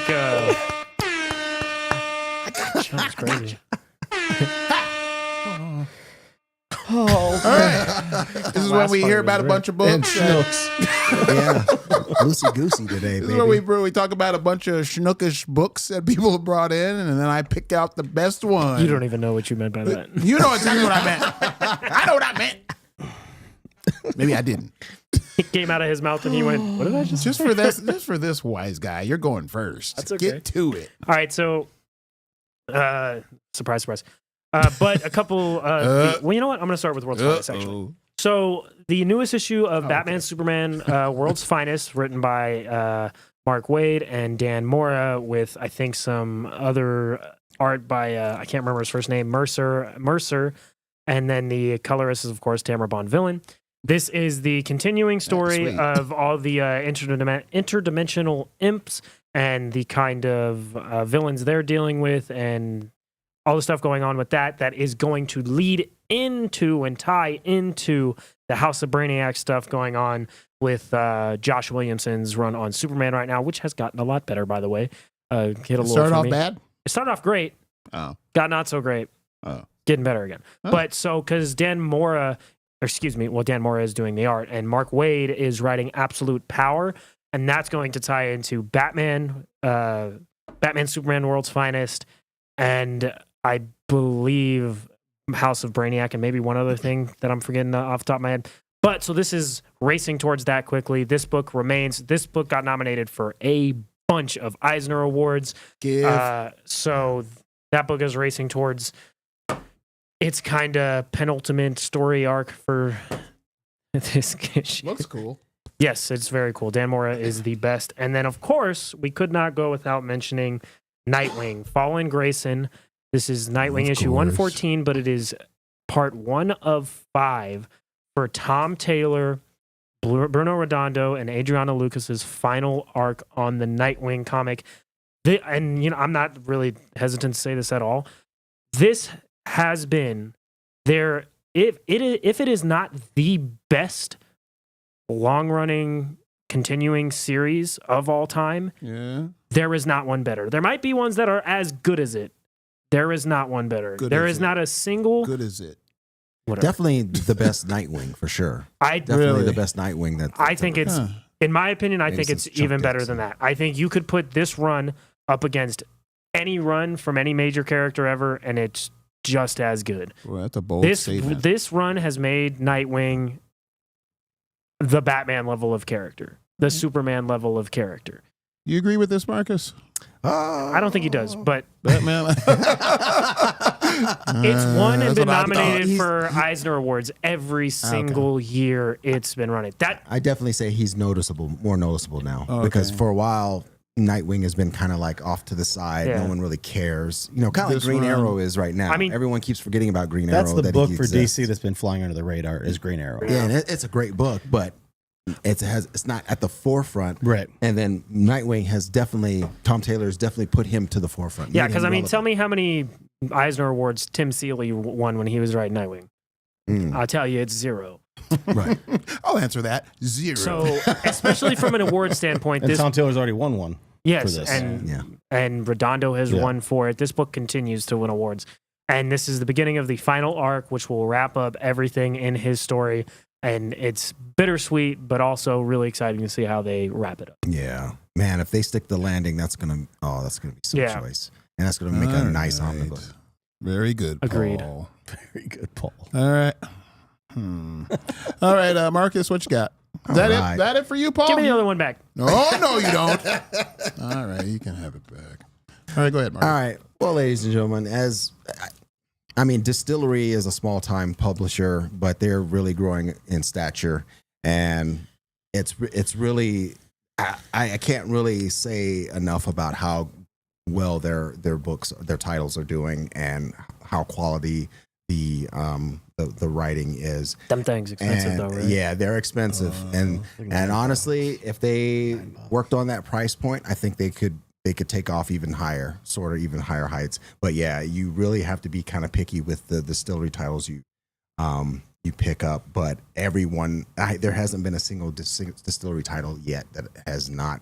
Speaker 3: Sounds crazy.
Speaker 4: All right. This is when we hear about a bunch of books.
Speaker 11: And schnooks. Yeah. Loosey goosey today,
Speaker 4: This
Speaker 11: baby.
Speaker 4: is where we talk about a bunch of schnookish books that people have brought in, and then I pick out the best one.
Speaker 3: You don't even know what you meant by that.
Speaker 4: You know exactly what I meant. I know what I meant. Maybe I didn't.
Speaker 3: It came out of his mouth and he went, what did I just
Speaker 4: Just for this wise guy, you're going first.
Speaker 3: That's okay.
Speaker 4: Get to it.
Speaker 3: All right, so surprise. But a couple well, you know what? I'm going to start with World's Finest, actually. So the newest issue of Batman Superman World's Finest, written by Mark Waid and Dan Mora, with I think some other art by I can't remember his first name, Mercer, and then the colorist is of course Tamara Bonvillain. This is the continuing story of all the interdimensional imps and the kind of villains they're dealing with, and all the stuff going on with that is going to lead into and tie into the House of Brainiac stuff going on with Josh Williamson's run on Superman right now, which has gotten a lot better, by the way.
Speaker 4: Started off bad?
Speaker 3: It started off great.
Speaker 4: Oh.
Speaker 3: Got not so great.
Speaker 4: Oh.
Speaker 3: Getting better again.
Speaker 4: Oh.
Speaker 3: But so, because Dan Mora is doing the art, and Mark Waid is writing Absolute Power, and that's going to tie into Batman, Superman World's Finest, and I believe House of Brainiac, and maybe one other thing that I'm forgetting off the top of my head. But so this is racing towards that quickly. This book got nominated for a bunch of Eisner Awards. So that book is racing towards its kind of penultimate story arc for this.
Speaker 4: Looks cool.
Speaker 3: Yes, it's very cool. Dan Mora is the best. And then, of course, we could not go without mentioning Nightwing, Fallen Grayson. This is Nightwing issue 114, but it is part 1 of 5 for Tom Taylor, Bruno Redondo, and Adriano Lucas's final arc on the Nightwing comic. And I'm not really hesitant to say this at all. This has been there. If it is not the best long-running continuing series of all time, there is not one better. There might be ones that are as good as it. There is not one better. There is not a single.
Speaker 4: Good as it.
Speaker 3: Whatever.
Speaker 11: Definitely the best Nightwing for sure. The best Nightwing
Speaker 3: I think it's, in my opinion, I think it's even better than that. I think you could put this run up against any run from any major character ever, and it's just as good.
Speaker 4: Well, that's a bold statement.
Speaker 3: This run has made Nightwing the Batman level of character, the Superman level of character.
Speaker 4: You agree with this, Marcus?
Speaker 3: I don't think he does, but
Speaker 4: Batman.
Speaker 3: it's won and been nominated for Eisner Awards every single year it's been running.
Speaker 11: I definitely say he's more noticeable now because for a while Nightwing has been kind of like off to the side. Yeah. No one really cares. Kind of like Green Arrow is right now. I mean, everyone keeps forgetting about Green Arrow.
Speaker 2: That's the book for DC that's been flying under the radar is Green Arrow.
Speaker 11: Yeah, and it's a great book, but it's not at the forefront.
Speaker 2: Right.
Speaker 11: And then Nightwing Tom Taylor has definitely put him to the forefront.
Speaker 3: Yeah, because tell me how many Eisner Awards Tim Seeley won when he was writing Nightwing. I'll tell you, it's 0.
Speaker 11: Right.
Speaker 4: I'll answer that. 0.
Speaker 3: So, especially from an award standpoint,
Speaker 2: and Tom Taylor's already won one.
Speaker 3: Yes, and Redondo has won for it. This book continues to win awards. And this is the beginning of the final arc, which will wrap up everything in his story. And it's bittersweet, but also really exciting to see how they wrap it up.
Speaker 11: Yeah. Man, if they stick the landing, that's gonna be some choice. And that's gonna make a nice omnibus.
Speaker 4: Very good,
Speaker 3: Agreed.
Speaker 4: Paul.
Speaker 2: Very good, Paul.
Speaker 4: All right. All right, Marcus, what you got? Is that it for you, Paul?
Speaker 3: Give me the other one back.
Speaker 4: Oh, no, you don't. All right, you can have it back. All right, go ahead, Marcus.
Speaker 11: All right. Well, ladies and gentlemen, Distillery is a small-time publisher, but they're really growing in stature, and it's really I can't really say enough about how well their books, their titles are doing, and how quality the writing is.
Speaker 3: Them things expensive though, right?
Speaker 11: Yeah, they're expensive, and honestly, if they worked on that price point, I think they could take off even higher heights. But yeah, you really have to be kind of picky with the distillery titles you pick up. But there hasn't been a single distillery title yet that has not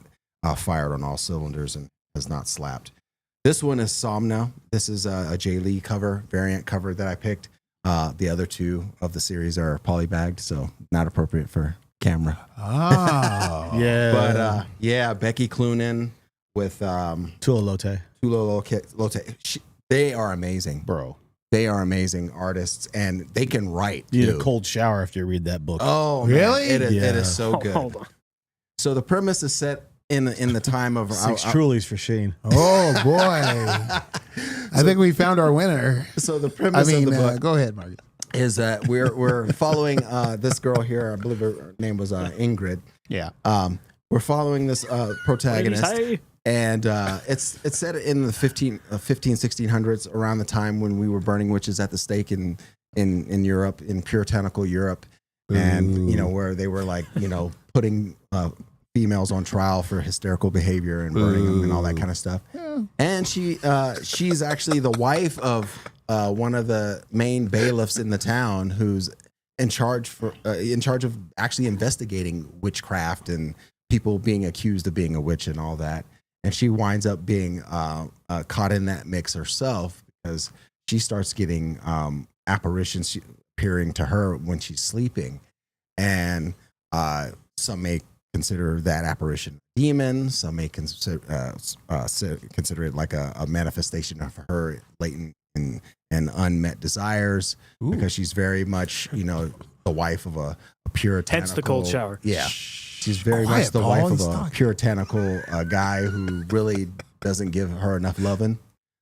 Speaker 11: fired on all cylinders and has not slapped. This one is Somna. This is a Jay Lee variant cover that I picked. The other two of the series are polybagged, so not appropriate for camera.
Speaker 4: Oh,
Speaker 2: yeah.
Speaker 11: But Becky Cloonan with
Speaker 2: Tula
Speaker 11: Lote. They are amazing,
Speaker 2: bro.
Speaker 11: They are amazing artists, and they can write.
Speaker 2: You need a cold shower after you read that book.
Speaker 11: Oh,
Speaker 4: really?
Speaker 11: Man, it is so good.
Speaker 3: Hold on.
Speaker 11: So the premise is set in the time of
Speaker 2: 6 Trulies for Shane.
Speaker 4: Oh boy, I think we found our winner.
Speaker 11: So the premise of the book,
Speaker 4: go ahead, Mark,
Speaker 11: is that we're following this girl here. I believe her name was Ingrid.
Speaker 4: Yeah.
Speaker 11: We're following this protagonist. And it's set in the 1600s, around the time when we were burning witches at the stake in Europe, in puritanical Europe. And, where they were like, putting females on trial for hysterical behavior and burning them and all that kind of stuff. Yeah. And she's actually the wife of one of the main bailiffs in the town, who's in charge of actually investigating witchcraft and people being accused of being a witch and all that. And she winds up being caught in that mix herself, because she starts getting apparitions appearing to her when she's sleeping. And some may consider that apparition a demon. Some may consider it like a manifestation of her latent and unmet desires. Ooh. Because she's very much, the wife of a puritanical.
Speaker 3: Hence the cold shower.
Speaker 11: Yeah. She's very much the wife of a puritanical guy who really doesn't give her enough loving.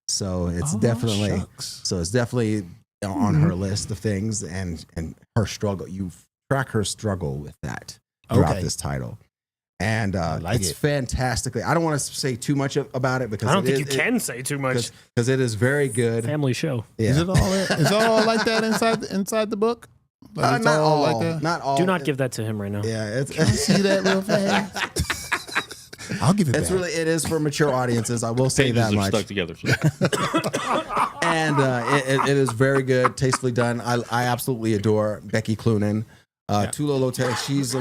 Speaker 11: So it's definitely on her list of things, and her struggle. You track her struggle with that throughout this title. And it's fantastically. I don't want to say too much about it, because
Speaker 3: I don't think you can say too much,
Speaker 11: because it is very good.
Speaker 3: Family show.
Speaker 11: Yeah.
Speaker 4: Is it all like that inside the book? Like
Speaker 11: not all.
Speaker 4: Like that?
Speaker 11: Not all.
Speaker 3: Do not give that to him right now.
Speaker 11: Yeah,
Speaker 4: Can you see that real fast? I'll give it.
Speaker 11: It's
Speaker 4: back.
Speaker 11: It is for mature audiences. I will say that much.
Speaker 10: Stuck together.
Speaker 11: And it is very good, tastefully done. I absolutely adore Becky Cloonan. Tula Lote, she's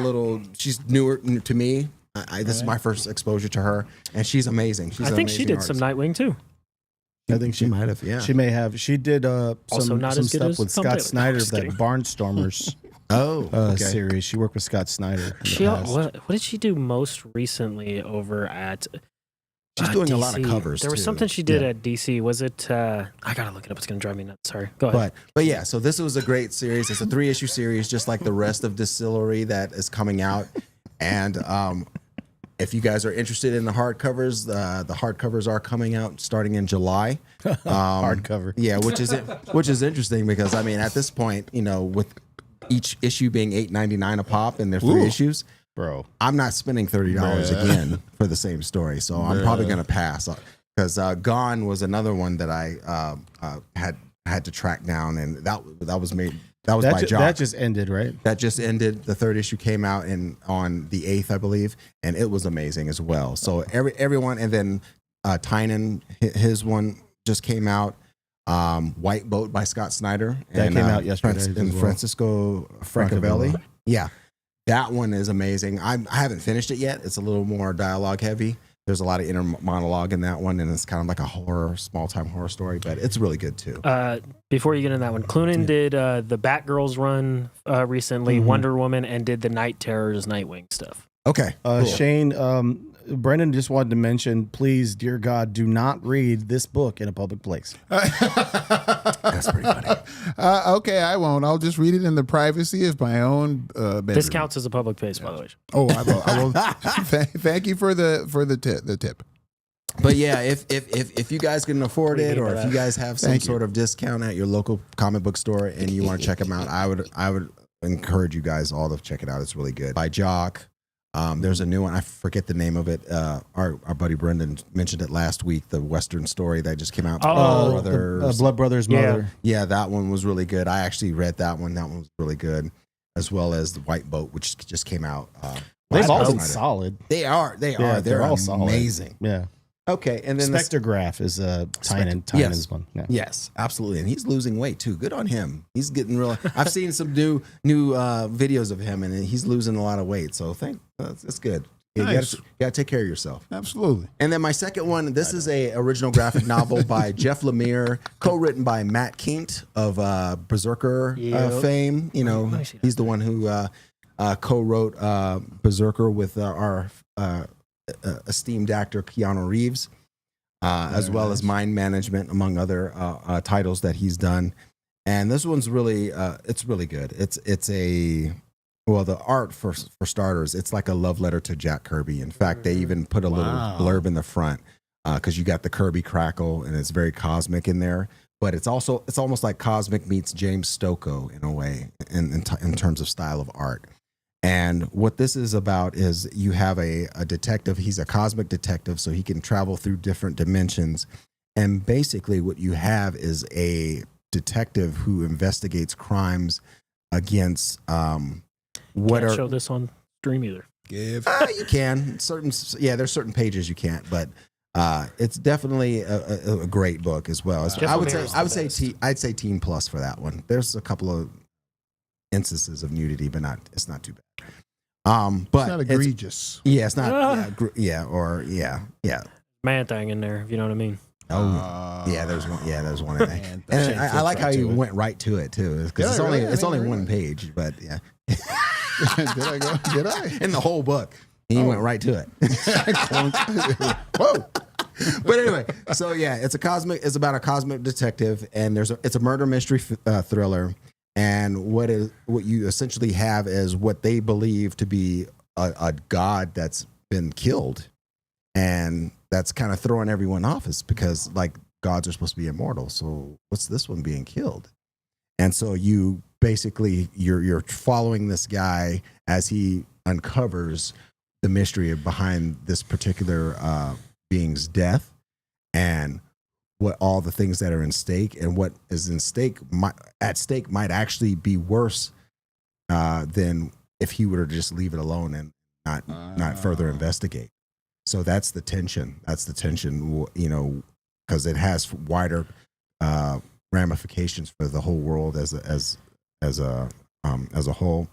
Speaker 11: newer to me. This is my first exposure to her, and she's amazing. She's
Speaker 3: I think she did some Nightwing too.
Speaker 2: I think she might have. Yeah, she may have. She did some stuff with Scott Snyder of that Barnstormers series. She worked with Scott Snyder.
Speaker 3: What did she do most recently over at?
Speaker 11: She's doing
Speaker 3: DC.
Speaker 11: a lot of covers.
Speaker 3: There was something she did at DC. Was it? I gotta look it up. It's gonna drive me nuts. Sorry. Go ahead.
Speaker 11: But yeah. So this was a great series. It's a 3-issue series, just like the rest of Distillery that is coming out. And if you guys are interested in the hardcovers, the hardcovers are coming out starting in July.
Speaker 2: Hardcover.
Speaker 11: Yeah, which is interesting, because I mean, at this point, with each issue being $8.99 a pop, and they're 3 issues,
Speaker 2: bro,
Speaker 11: I'm not spending $30 again for the same story. So I'm probably gonna pass, because Gone was another one that I had to track down, and that was made. That was by Jock.
Speaker 2: That just ended, right?
Speaker 11: That just ended. The 3rd issue came out on the 8th, I believe, and it was amazing as well. So everyone, and then Tynan, his one just came out. White Boat by Scott Snyder.
Speaker 2: That came out yesterday.
Speaker 11: And Francisco Francaveli. Yeah, that one is amazing. I haven't finished it yet. It's a little more dialogue heavy. There's a lot of inner monologue in that one, and it's kind of like a small-time horror story, but it's really good too.
Speaker 3: Before you get into that one, Cloonan did the Batgirls run recently, Wonder Woman, and did the Night Terrors Nightwing stuff.
Speaker 11: Okay.
Speaker 2: Cool. Shane, Brendan just wanted to mention, please, dear God, do not read this book in a public place.
Speaker 11: That's pretty funny.
Speaker 4: Okay, I won't. I'll just read it in the privacy of my own bedroom.
Speaker 3: This counts as a public place, by the way.
Speaker 4: Oh, I will. Thank you for the tip.
Speaker 11: But yeah, if you guys can afford it, or if you guys have some sort of discount at your local comic book store and you want to check them out, I would encourage you guys all to check it out. It's really good. By Jock. There's a new one. I forget the name of it. Our buddy Brendan mentioned it last week. The Western story that just came out.
Speaker 2: Blood Brothers Mother.
Speaker 11: Yeah, that one was really good. I actually read that one. That one was really good, as well as the White Boat, which just came out.
Speaker 2: They've all been solid.
Speaker 11: They are.
Speaker 2: Yeah,
Speaker 11: they're
Speaker 2: all
Speaker 11: amazing.
Speaker 2: Solid. Yeah.
Speaker 11: Okay, and then
Speaker 2: Spectrograph is Tynan's one. Yeah.
Speaker 11: Yes, absolutely, and he's losing weight too. Good on him. He's getting real. I've seen some new videos of him, and he's losing a lot of weight. So that's good. You gotta take care of yourself.
Speaker 4: Absolutely.
Speaker 11: And then my second one, this is a original graphic novel by Jeff Lemire, co-written by Matt Kindt of Berserker fame. You know, he's the one who co-wrote Berserker with our esteemed actor Keanu Reeves, as well as Mind Management, among other titles that he's done. And this one's really, it's really good. It's a Well, the art, for starters, it's like a love letter to Jack Kirby. In fact, they even put a little blurb in the front because you got the Kirby crackle, and it's very cosmic in there. But it's almost like Cosmic meets James Stokoe in a way, in terms of style of art. And what this is about is you have a detective. He's a cosmic detective, so he can travel through different dimensions. And basically, what you have is a detective who investigates crimes against
Speaker 3: Can't show this on stream either.
Speaker 11: You can there's certain pages you can't, but it's definitely a great book as well. I'd say teen plus for that one. There's a couple of instances of nudity, but it's not too bad. But
Speaker 4: it's not egregious.
Speaker 11: It's not.
Speaker 3: Man thing in there, if you know what I mean.
Speaker 11: There's one. Yeah, there's one in there. And I like how you went right to it too, because it's only one page, but yeah.
Speaker 4: Did I?
Speaker 11: In the whole book, he went right to it. Whoa! But anyway, so yeah, it's about a cosmic detective, and it's a murder mystery thriller. And what you essentially have is what they believe to be a god that's been killed, and that's kind of throwing everyone off, is because like gods are supposed to be immortal. So what's this one being killed? And so you basically you're following this guy as he uncovers the mystery behind this particular being's death, and what all the things that are in stake, and what is at stake might actually be worse than if he were to just leave it alone and not further investigate. So that's the tension. You know, because it has wider ramifications for the whole world as a whole.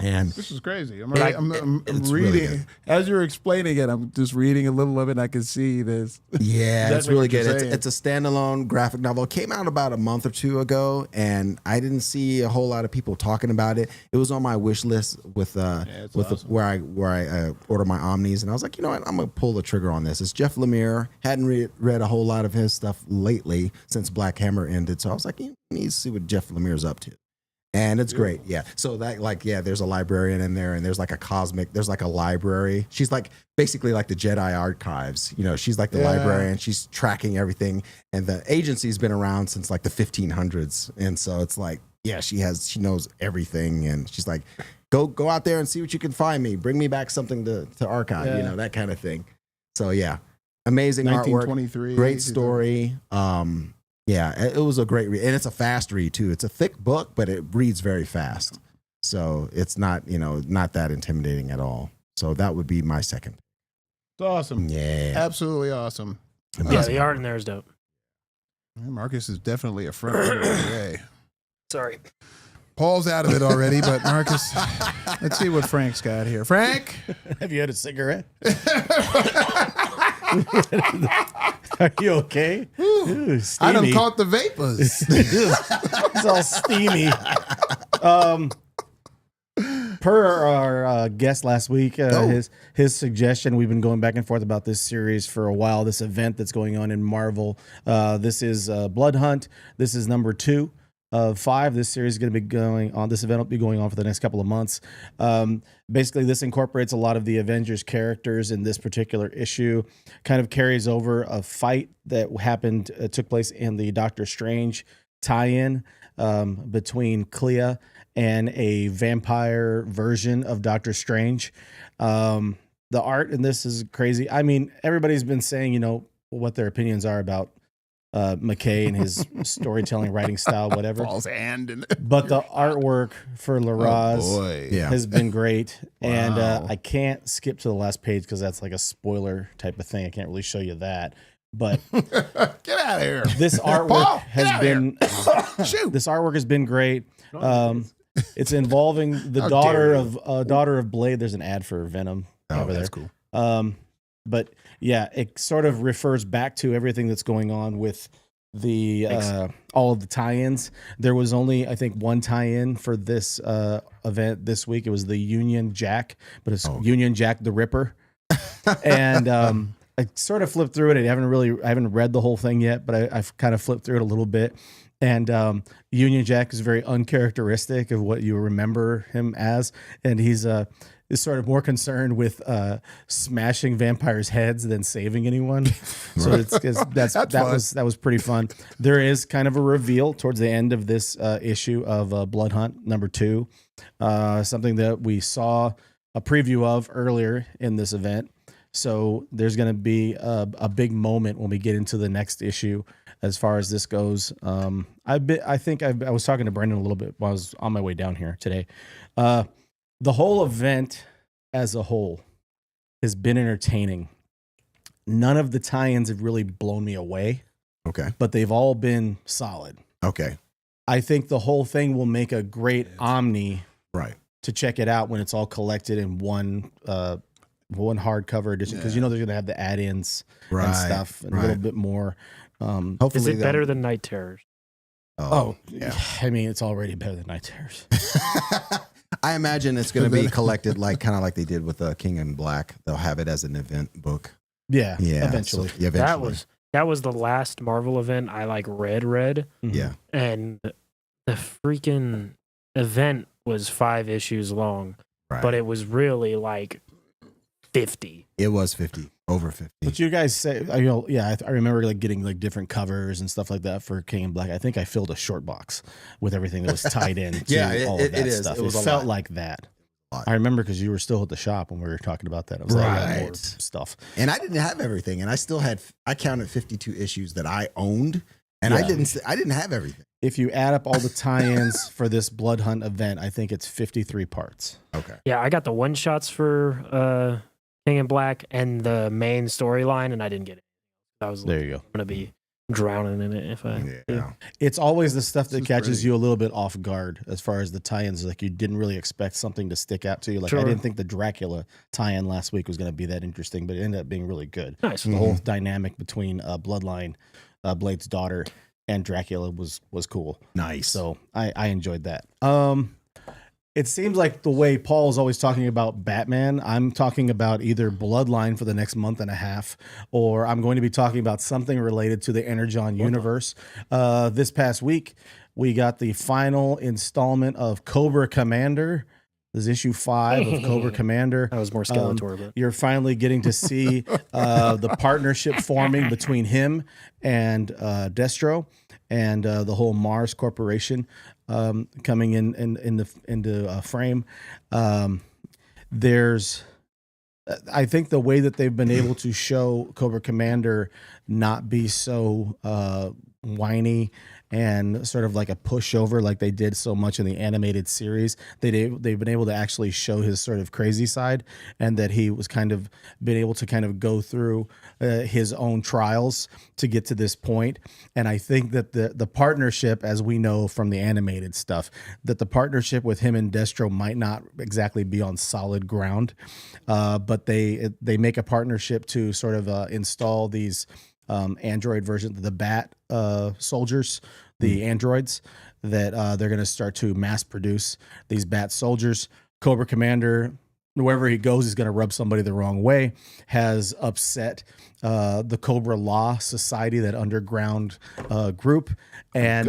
Speaker 11: And
Speaker 4: this is crazy. I'm reading really as you're explaining it. I'm just reading a little of it, and I can see this.
Speaker 11: Yeah, it's really good. It's a standalone graphic novel. It came out about a month or two ago, and I didn't see a whole lot of people talking about it. It was on my wish list with awesome. where I order my Omnis, and I was like, you know what, I'm gonna pull the trigger on this. It's Jeff Lemire. Hadn't read a whole lot of his stuff lately since Black Hammer ended, so I was like, you need to see what Jeff Lemire's up to. And it's great, yeah. So there's a librarian in there, and there's like a library. She's like basically like the Jedi archives, you know. She's like the librarian. She's tracking everything, and the agency's been around since like the 1500s, and so it's like, yeah, she knows everything, and she's like, go out there and see what you can find me. Bring me back something to archive, you know, that kind of thing. So yeah, amazing artwork, great story. Yeah, it was a great read, and it's a fast read too. It's a thick book, but it reads very fast, so it's not that intimidating at all. So that would be my second.
Speaker 4: It's awesome.
Speaker 11: Yeah,
Speaker 4: absolutely awesome.
Speaker 3: Yeah, the art in there is dope.
Speaker 4: Marcus is definitely a front runner today.
Speaker 3: Sorry,
Speaker 4: Paul's out of it already, but Marcus, let's see what Frank's got here. Frank,
Speaker 2: have you had a cigarette? Are you okay? Ooh,
Speaker 4: I done caught the vapors.
Speaker 2: It's all steamy. Per our guest last week, his suggestion, we've been going back and forth about this series for a while, this event that's going on in Marvel. This is Blood Hunt. This is number 2 of 5. This series is going to be going on. This event will be going on for the next couple of months. Basically, this incorporates a lot of the Avengers characters in this particular issue. Kind of carries over a fight that took place in the Doctor Strange tie-in between Clea and a vampire version of Doctor Strange. The art in this is crazy. I mean, everybody's been saying, you know, what their opinions are about McKay and his storytelling, writing style, whatever.
Speaker 4: Paul's hand
Speaker 2: but the artwork for Laraz has been great. Wow. And I can't skip to the last page because that's like a spoiler type of thing. I can't really show you that. But
Speaker 4: get out of here.
Speaker 2: This artwork this artwork has been great. It's involving the daughter of Blade. There's an ad for Venom over
Speaker 11: that's
Speaker 2: there.
Speaker 11: cool.
Speaker 2: But yeah, it sort of refers back to everything that's going on with the all of the tie-ins. There was only, I think, one tie-in for this event this week. It was the Union Jack, but it's Union Jack the Ripper. And I sort of flipped through it. I haven't read the whole thing yet, but I've kind of flipped through it a little bit. And Union Jack is very uncharacteristic of what you remember him as, and he's is sort of more concerned with smashing vampires' heads than saving anyone. So that was pretty fun. There is kind of a reveal towards the end of this issue of Blood Hunt #2, something that we saw a preview of earlier in this event. So there's going to be a big moment when we get into the next issue as far as this goes. I was talking to Brendan a little bit while I was on my way down here today. The whole event as a whole has been entertaining. None of the tie-ins have really blown me away.
Speaker 11: Okay.
Speaker 2: But they've all been solid.
Speaker 11: Okay.
Speaker 2: I think the whole thing will make a great Omni
Speaker 11: to
Speaker 2: check it out when it's all collected in one hardcover edition, because they're going to have the add-ins and stuff and a little bit more.
Speaker 3: Hopefully, is it better than Night Terrors?
Speaker 2: Oh, yeah. I mean, it's already better than Night Terrors.
Speaker 11: I imagine it's going to be collected kind of like they did with King in Black. They'll have it as an event book.
Speaker 2: Yeah, eventually.
Speaker 11: So, eventually.
Speaker 3: That was the last Marvel event I read.
Speaker 2: Mm-hmm.
Speaker 11: Yeah.
Speaker 3: And the freaking event was 5 issues long, but it was really 50.
Speaker 11: It was 50, over 50.
Speaker 2: But you guys say, I remember getting getting different covers and stuff like that for King in Black. I think I filled a short box with everything that was tied in to all of that stuff. It felt like that. I remember because you were still at the shop when we were talking about that. I was like, more stuff.
Speaker 11: And I didn't have everything, and I counted 52 issues that I owned, and I didn't have everything.
Speaker 2: If you add up all the tie-ins for this Blood Hunt event, I think it's 53 parts.
Speaker 11: Okay.
Speaker 3: Yeah, I got the one-shots for King in Black and the main storyline, and I didn't get it.
Speaker 2: There you go.
Speaker 3: I'm going to be drowning in it if I do.
Speaker 2: It's always the stuff that catches you a little bit off guard as far as the tie-ins. You didn't really expect something to stick out to you. I didn't think the Dracula tie-in last week was going to be that interesting, but it ended up being really good.
Speaker 3: Nice.
Speaker 2: The whole dynamic between Bloodline, Blade's daughter, and Dracula was cool.
Speaker 11: Nice.
Speaker 2: So I enjoyed that. It seems like the way Paul is always talking about Batman, I'm talking about either Bloodline for the next month and a half, or I'm going to be talking about something related to the Energon universe. This past week, we got the final installment of Cobra Commander. This is issue 5 of Cobra Commander.
Speaker 3: That was more Skeletor. But
Speaker 2: you're finally getting to see the partnership forming between him and Destro and the whole Mars Corporation coming into frame. I think the way that they've been able to show Cobra Commander not be so whiny and sort of like a pushover like they did so much in the animated series. They've been able to actually show his sort of crazy side, and that he was been able to go through his own trials to get to this point. And I think that the partnership, as we know from the animated stuff, that the partnership with him and Destro might not exactly be on solid ground, but they make a partnership to sort of install these android versions, the Bat soldiers, the androids, that they're going to start to mass produce these Bat soldiers. Cobra Commander, wherever he goes, is going to rub somebody the wrong way, has upset the Cobra Law Society, that underground group, and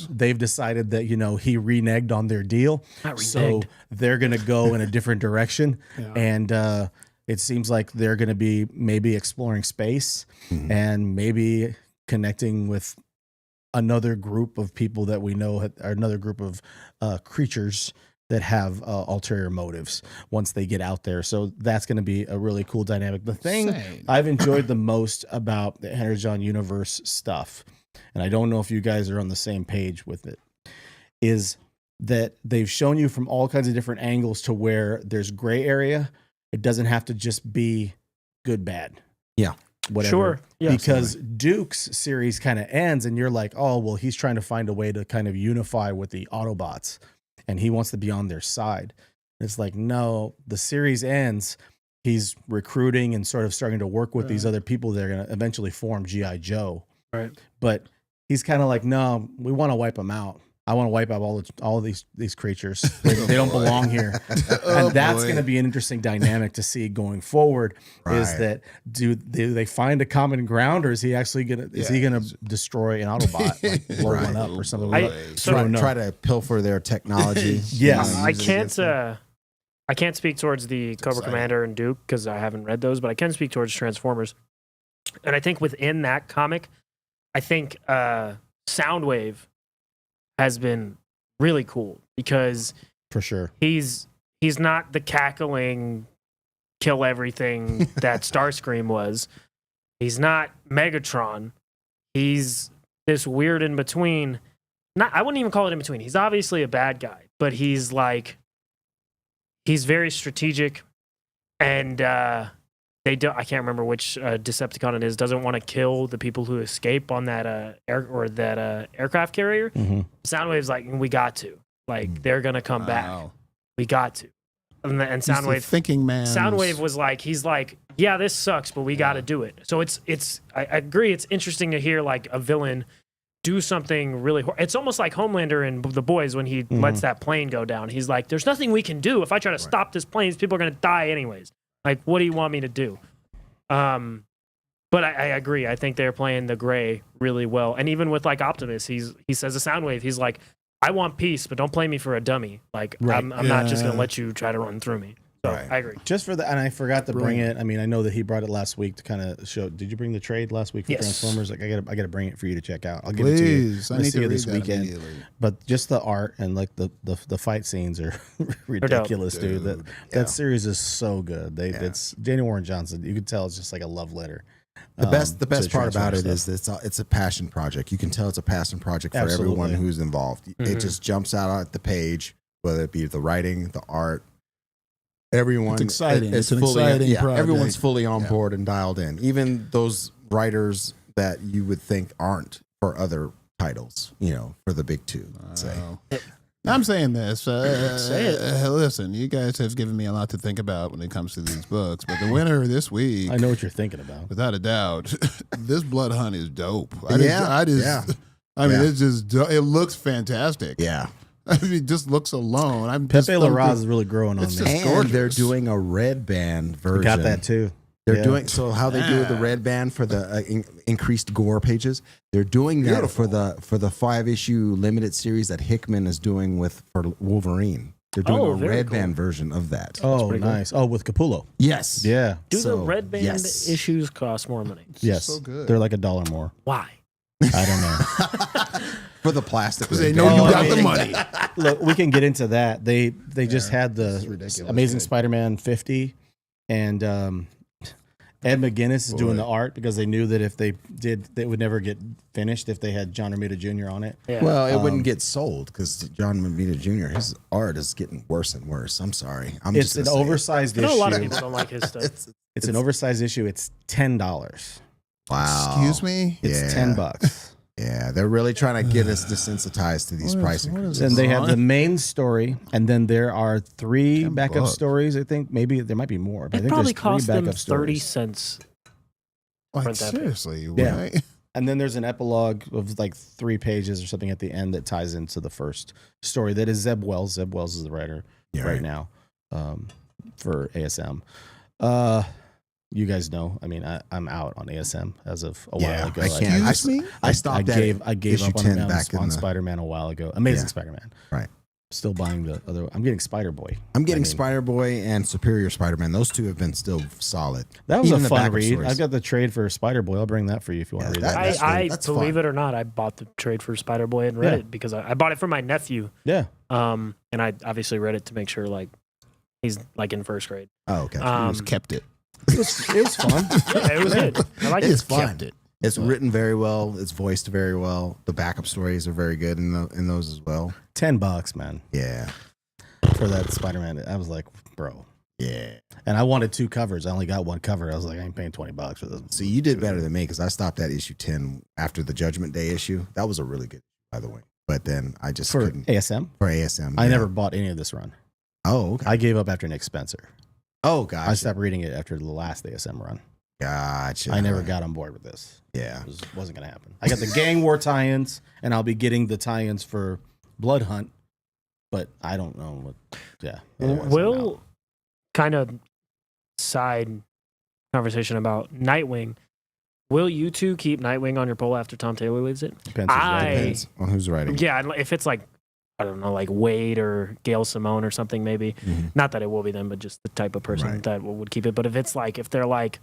Speaker 2: they've decided that he reneged on their deal, so they're going to go in a different direction. And it seems like they're going to be maybe exploring space and maybe connecting with another group of people that we know, or another group of creatures that have ulterior motives once they get out there. So that's going to be a really cool dynamic. The thing I've enjoyed the most about the Energon universe stuff, and I don't know if you guys are on the same page with it, is that they've shown you from all kinds of different angles to where there's gray area. It doesn't have to just be good, bad.
Speaker 11: Yeah.
Speaker 2: Whatever.
Speaker 3: Sure. Yeah,
Speaker 2: because Duke's series kind of ends and you're like, oh, well, he's trying to find a way to kind of unify with the Autobots and he wants to be on their side. And it's like, no, the series ends he's recruiting and sort of starting to work with these other people that are going to eventually form G.I. Joe.
Speaker 3: Right.
Speaker 2: But he's kind of like, no, we want to wipe them out. I want to wipe out all these creatures. They don't belong here. And that's going to be an interesting dynamic to see going forward. Is that do they find a common ground, or is he actually gonna destroy an Autobot, like blow one up or something?
Speaker 11: Try to pilfer their technology.
Speaker 2: Yes,
Speaker 3: I can't speak towards the Cobra Commander and Duke because I haven't read those, but I can speak towards Transformers. And I think within that comic, I think Soundwave has been really cool because
Speaker 2: for sure
Speaker 3: he's not the cackling kill everything that Starscream was. He's not Megatron. He's this weird in between. I wouldn't even call it in between. He's obviously a bad guy, but he's very strategic, and I can't remember which Decepticon it is, doesn't want to kill the people who escape on that aircraft carrier.
Speaker 2: Mm-hmm.
Speaker 3: Soundwave's like, we got to. Like, they're going to come back. We got to. And Soundwave...
Speaker 4: thinking man.
Speaker 3: Soundwave was like, he's like, yeah, this sucks, but we got to do it. So I agree, it's interesting to hear, like, a villain do something really... It's almost like Homelander in The Boys when he lets that plane go down. He's like, there's nothing we can do. If I try to stop this plane, people are going to die anyways. Like, what do you want me to do? But I agree. I think they're playing the gray really well. And even with like Optimus, he says a Soundwave. He's like, I want peace, but don't play me for a dummy. Like, I'm not just going to let you try to run through me. So I agree.
Speaker 2: Just for that, and I forgot to bring it. I mean, I know that he brought it last week to kind of show. Did you bring the trade last week for Transformers? Like, I gotta bring it for you to check out. I'll give it to you.
Speaker 4: I need to read
Speaker 2: this
Speaker 4: that
Speaker 2: weekend. But just the art and like the fight scenes are ridiculous, dude. That series is so good. It's Danny Warren Johnson. You can tell it's just like a love letter.
Speaker 11: The best part about it is it's a passion project. You can tell it's a passion project for everyone who's involved. It just jumps out at the page, whether it be the writing, the art. Everyone,
Speaker 4: it's exciting.
Speaker 11: It's
Speaker 4: an exciting project.
Speaker 11: Everyone's fully on board and dialed in. Even those writers that you would think aren't for other titles, for the big two.
Speaker 4: I'm saying this.
Speaker 3: Say it.
Speaker 4: Listen, you guys have given me a lot to think about when it comes to these books, but the winner this week,
Speaker 2: I know what you're thinking about,
Speaker 4: without a doubt. This Blood Hunt is dope.
Speaker 11: I mean,
Speaker 4: it's just it looks fantastic.
Speaker 11: Yeah.
Speaker 4: I mean, just looks alone.
Speaker 2: Pepe Larraz is really growing on me.
Speaker 11: And they're doing a red band version.
Speaker 2: We got that too.
Speaker 11: They're doing so how they do the red band for the increased gore pages. They're doing that for the 5-issue limited series that Hickman is doing for Wolverine. They're doing a red band version of that.
Speaker 2: Oh, nice. Cool. Oh, with Capullo.
Speaker 11: Yes.
Speaker 2: Yeah.
Speaker 3: Do the red band issues cost more money?
Speaker 2: Yes.
Speaker 4: So good.
Speaker 2: They're like $1 more.
Speaker 3: Why?
Speaker 2: I don't know.
Speaker 11: For the plastic.
Speaker 4: Because they know you got the money.
Speaker 2: Look, we can get into that. They just had the Amazing Spider-Man 50, and Ed McGuinness is doing the art because they knew that if they would never get finished if they had John Romita Jr. on it.
Speaker 11: Yeah. Well, it wouldn't get sold because John Romita Jr. his art is getting worse and worse. I'm sorry.
Speaker 2: It's an oversized issue.
Speaker 3: I know a lot of people don't like his stuff.
Speaker 2: It's an oversized issue. It's $10.
Speaker 11: Wow.
Speaker 4: Excuse me?
Speaker 2: It's $10.
Speaker 11: Yeah, they're really trying to get us desensitized to these pricing.
Speaker 2: And they have the main story, and then there are 3 backup stories. I think maybe there might be more. But I think
Speaker 3: probably
Speaker 2: there's 3
Speaker 3: cost them
Speaker 2: backup
Speaker 3: 30
Speaker 2: stories.
Speaker 3: cents.
Speaker 4: Like, seriously?
Speaker 2: Yeah. And then there's an epilogue of like 3 pages or something at the end that ties into the first story. That is Zeb Wells. Zeb Wells is the writer right now for ASM. You guys know. I mean, I'm out on ASM as of a while ago.
Speaker 11: I can't. I stopped.
Speaker 2: I gave up on Spider-Man a while ago. Amazing Spider-Man.
Speaker 11: Right.
Speaker 2: Still buying the other. I'm getting Spider-Boy.
Speaker 11: I'm getting Spider-Boy and Superior Spider-Man. Those 2 have been still solid.
Speaker 2: That was a fun read. I've got the trade for Spider-Boy. I'll bring that for you if you want to read that.
Speaker 3: I believe it or not, I bought the trade for Spider-Boy and read it because I bought it for my nephew.
Speaker 2: Yeah.
Speaker 3: And I obviously read it to make sure like he's like in first grade.
Speaker 11: Oh, okay.
Speaker 4: He just kept it.
Speaker 2: It was fun.
Speaker 3: Yeah, it was good. I like it.
Speaker 11: It's fun. It's written very well. It's voiced very well. The backup stories are very good in those as well.
Speaker 2: $10, man.
Speaker 11: Yeah.
Speaker 2: For that Spider-Man, I was like, bro.
Speaker 11: Yeah.
Speaker 2: And I wanted 2 covers. I only got 1 cover. I was like, I ain't paying $20 for this.
Speaker 11: See, you did better than me because I stopped at issue 10 after the Judgment Day issue. That was a really good, by the way. But then I just couldn't.
Speaker 2: ASM?
Speaker 11: For ASM.
Speaker 2: I never bought any of this run.
Speaker 11: Oh, okay.
Speaker 2: I gave up after Nick Spencer.
Speaker 11: Oh, gotcha.
Speaker 2: I stopped reading it after the last ASM run.
Speaker 11: Gotcha.
Speaker 2: I never got on board with this.
Speaker 11: Yeah.
Speaker 2: It wasn't going to happen. I got the Gang War tie-ins, and I'll be getting the tie-ins for Blood Hunt, but I don't know what. Yeah.
Speaker 3: Will kind of side conversation about Nightwing. Will you two keep Nightwing on your poll after Tom Taylor leads it?
Speaker 11: Depends on who's writing.
Speaker 3: Yeah, if it's like, I don't know, like Wade or Gail Simone or something, maybe. Not that it will be them, but just the type of person that would keep it. But if they're like,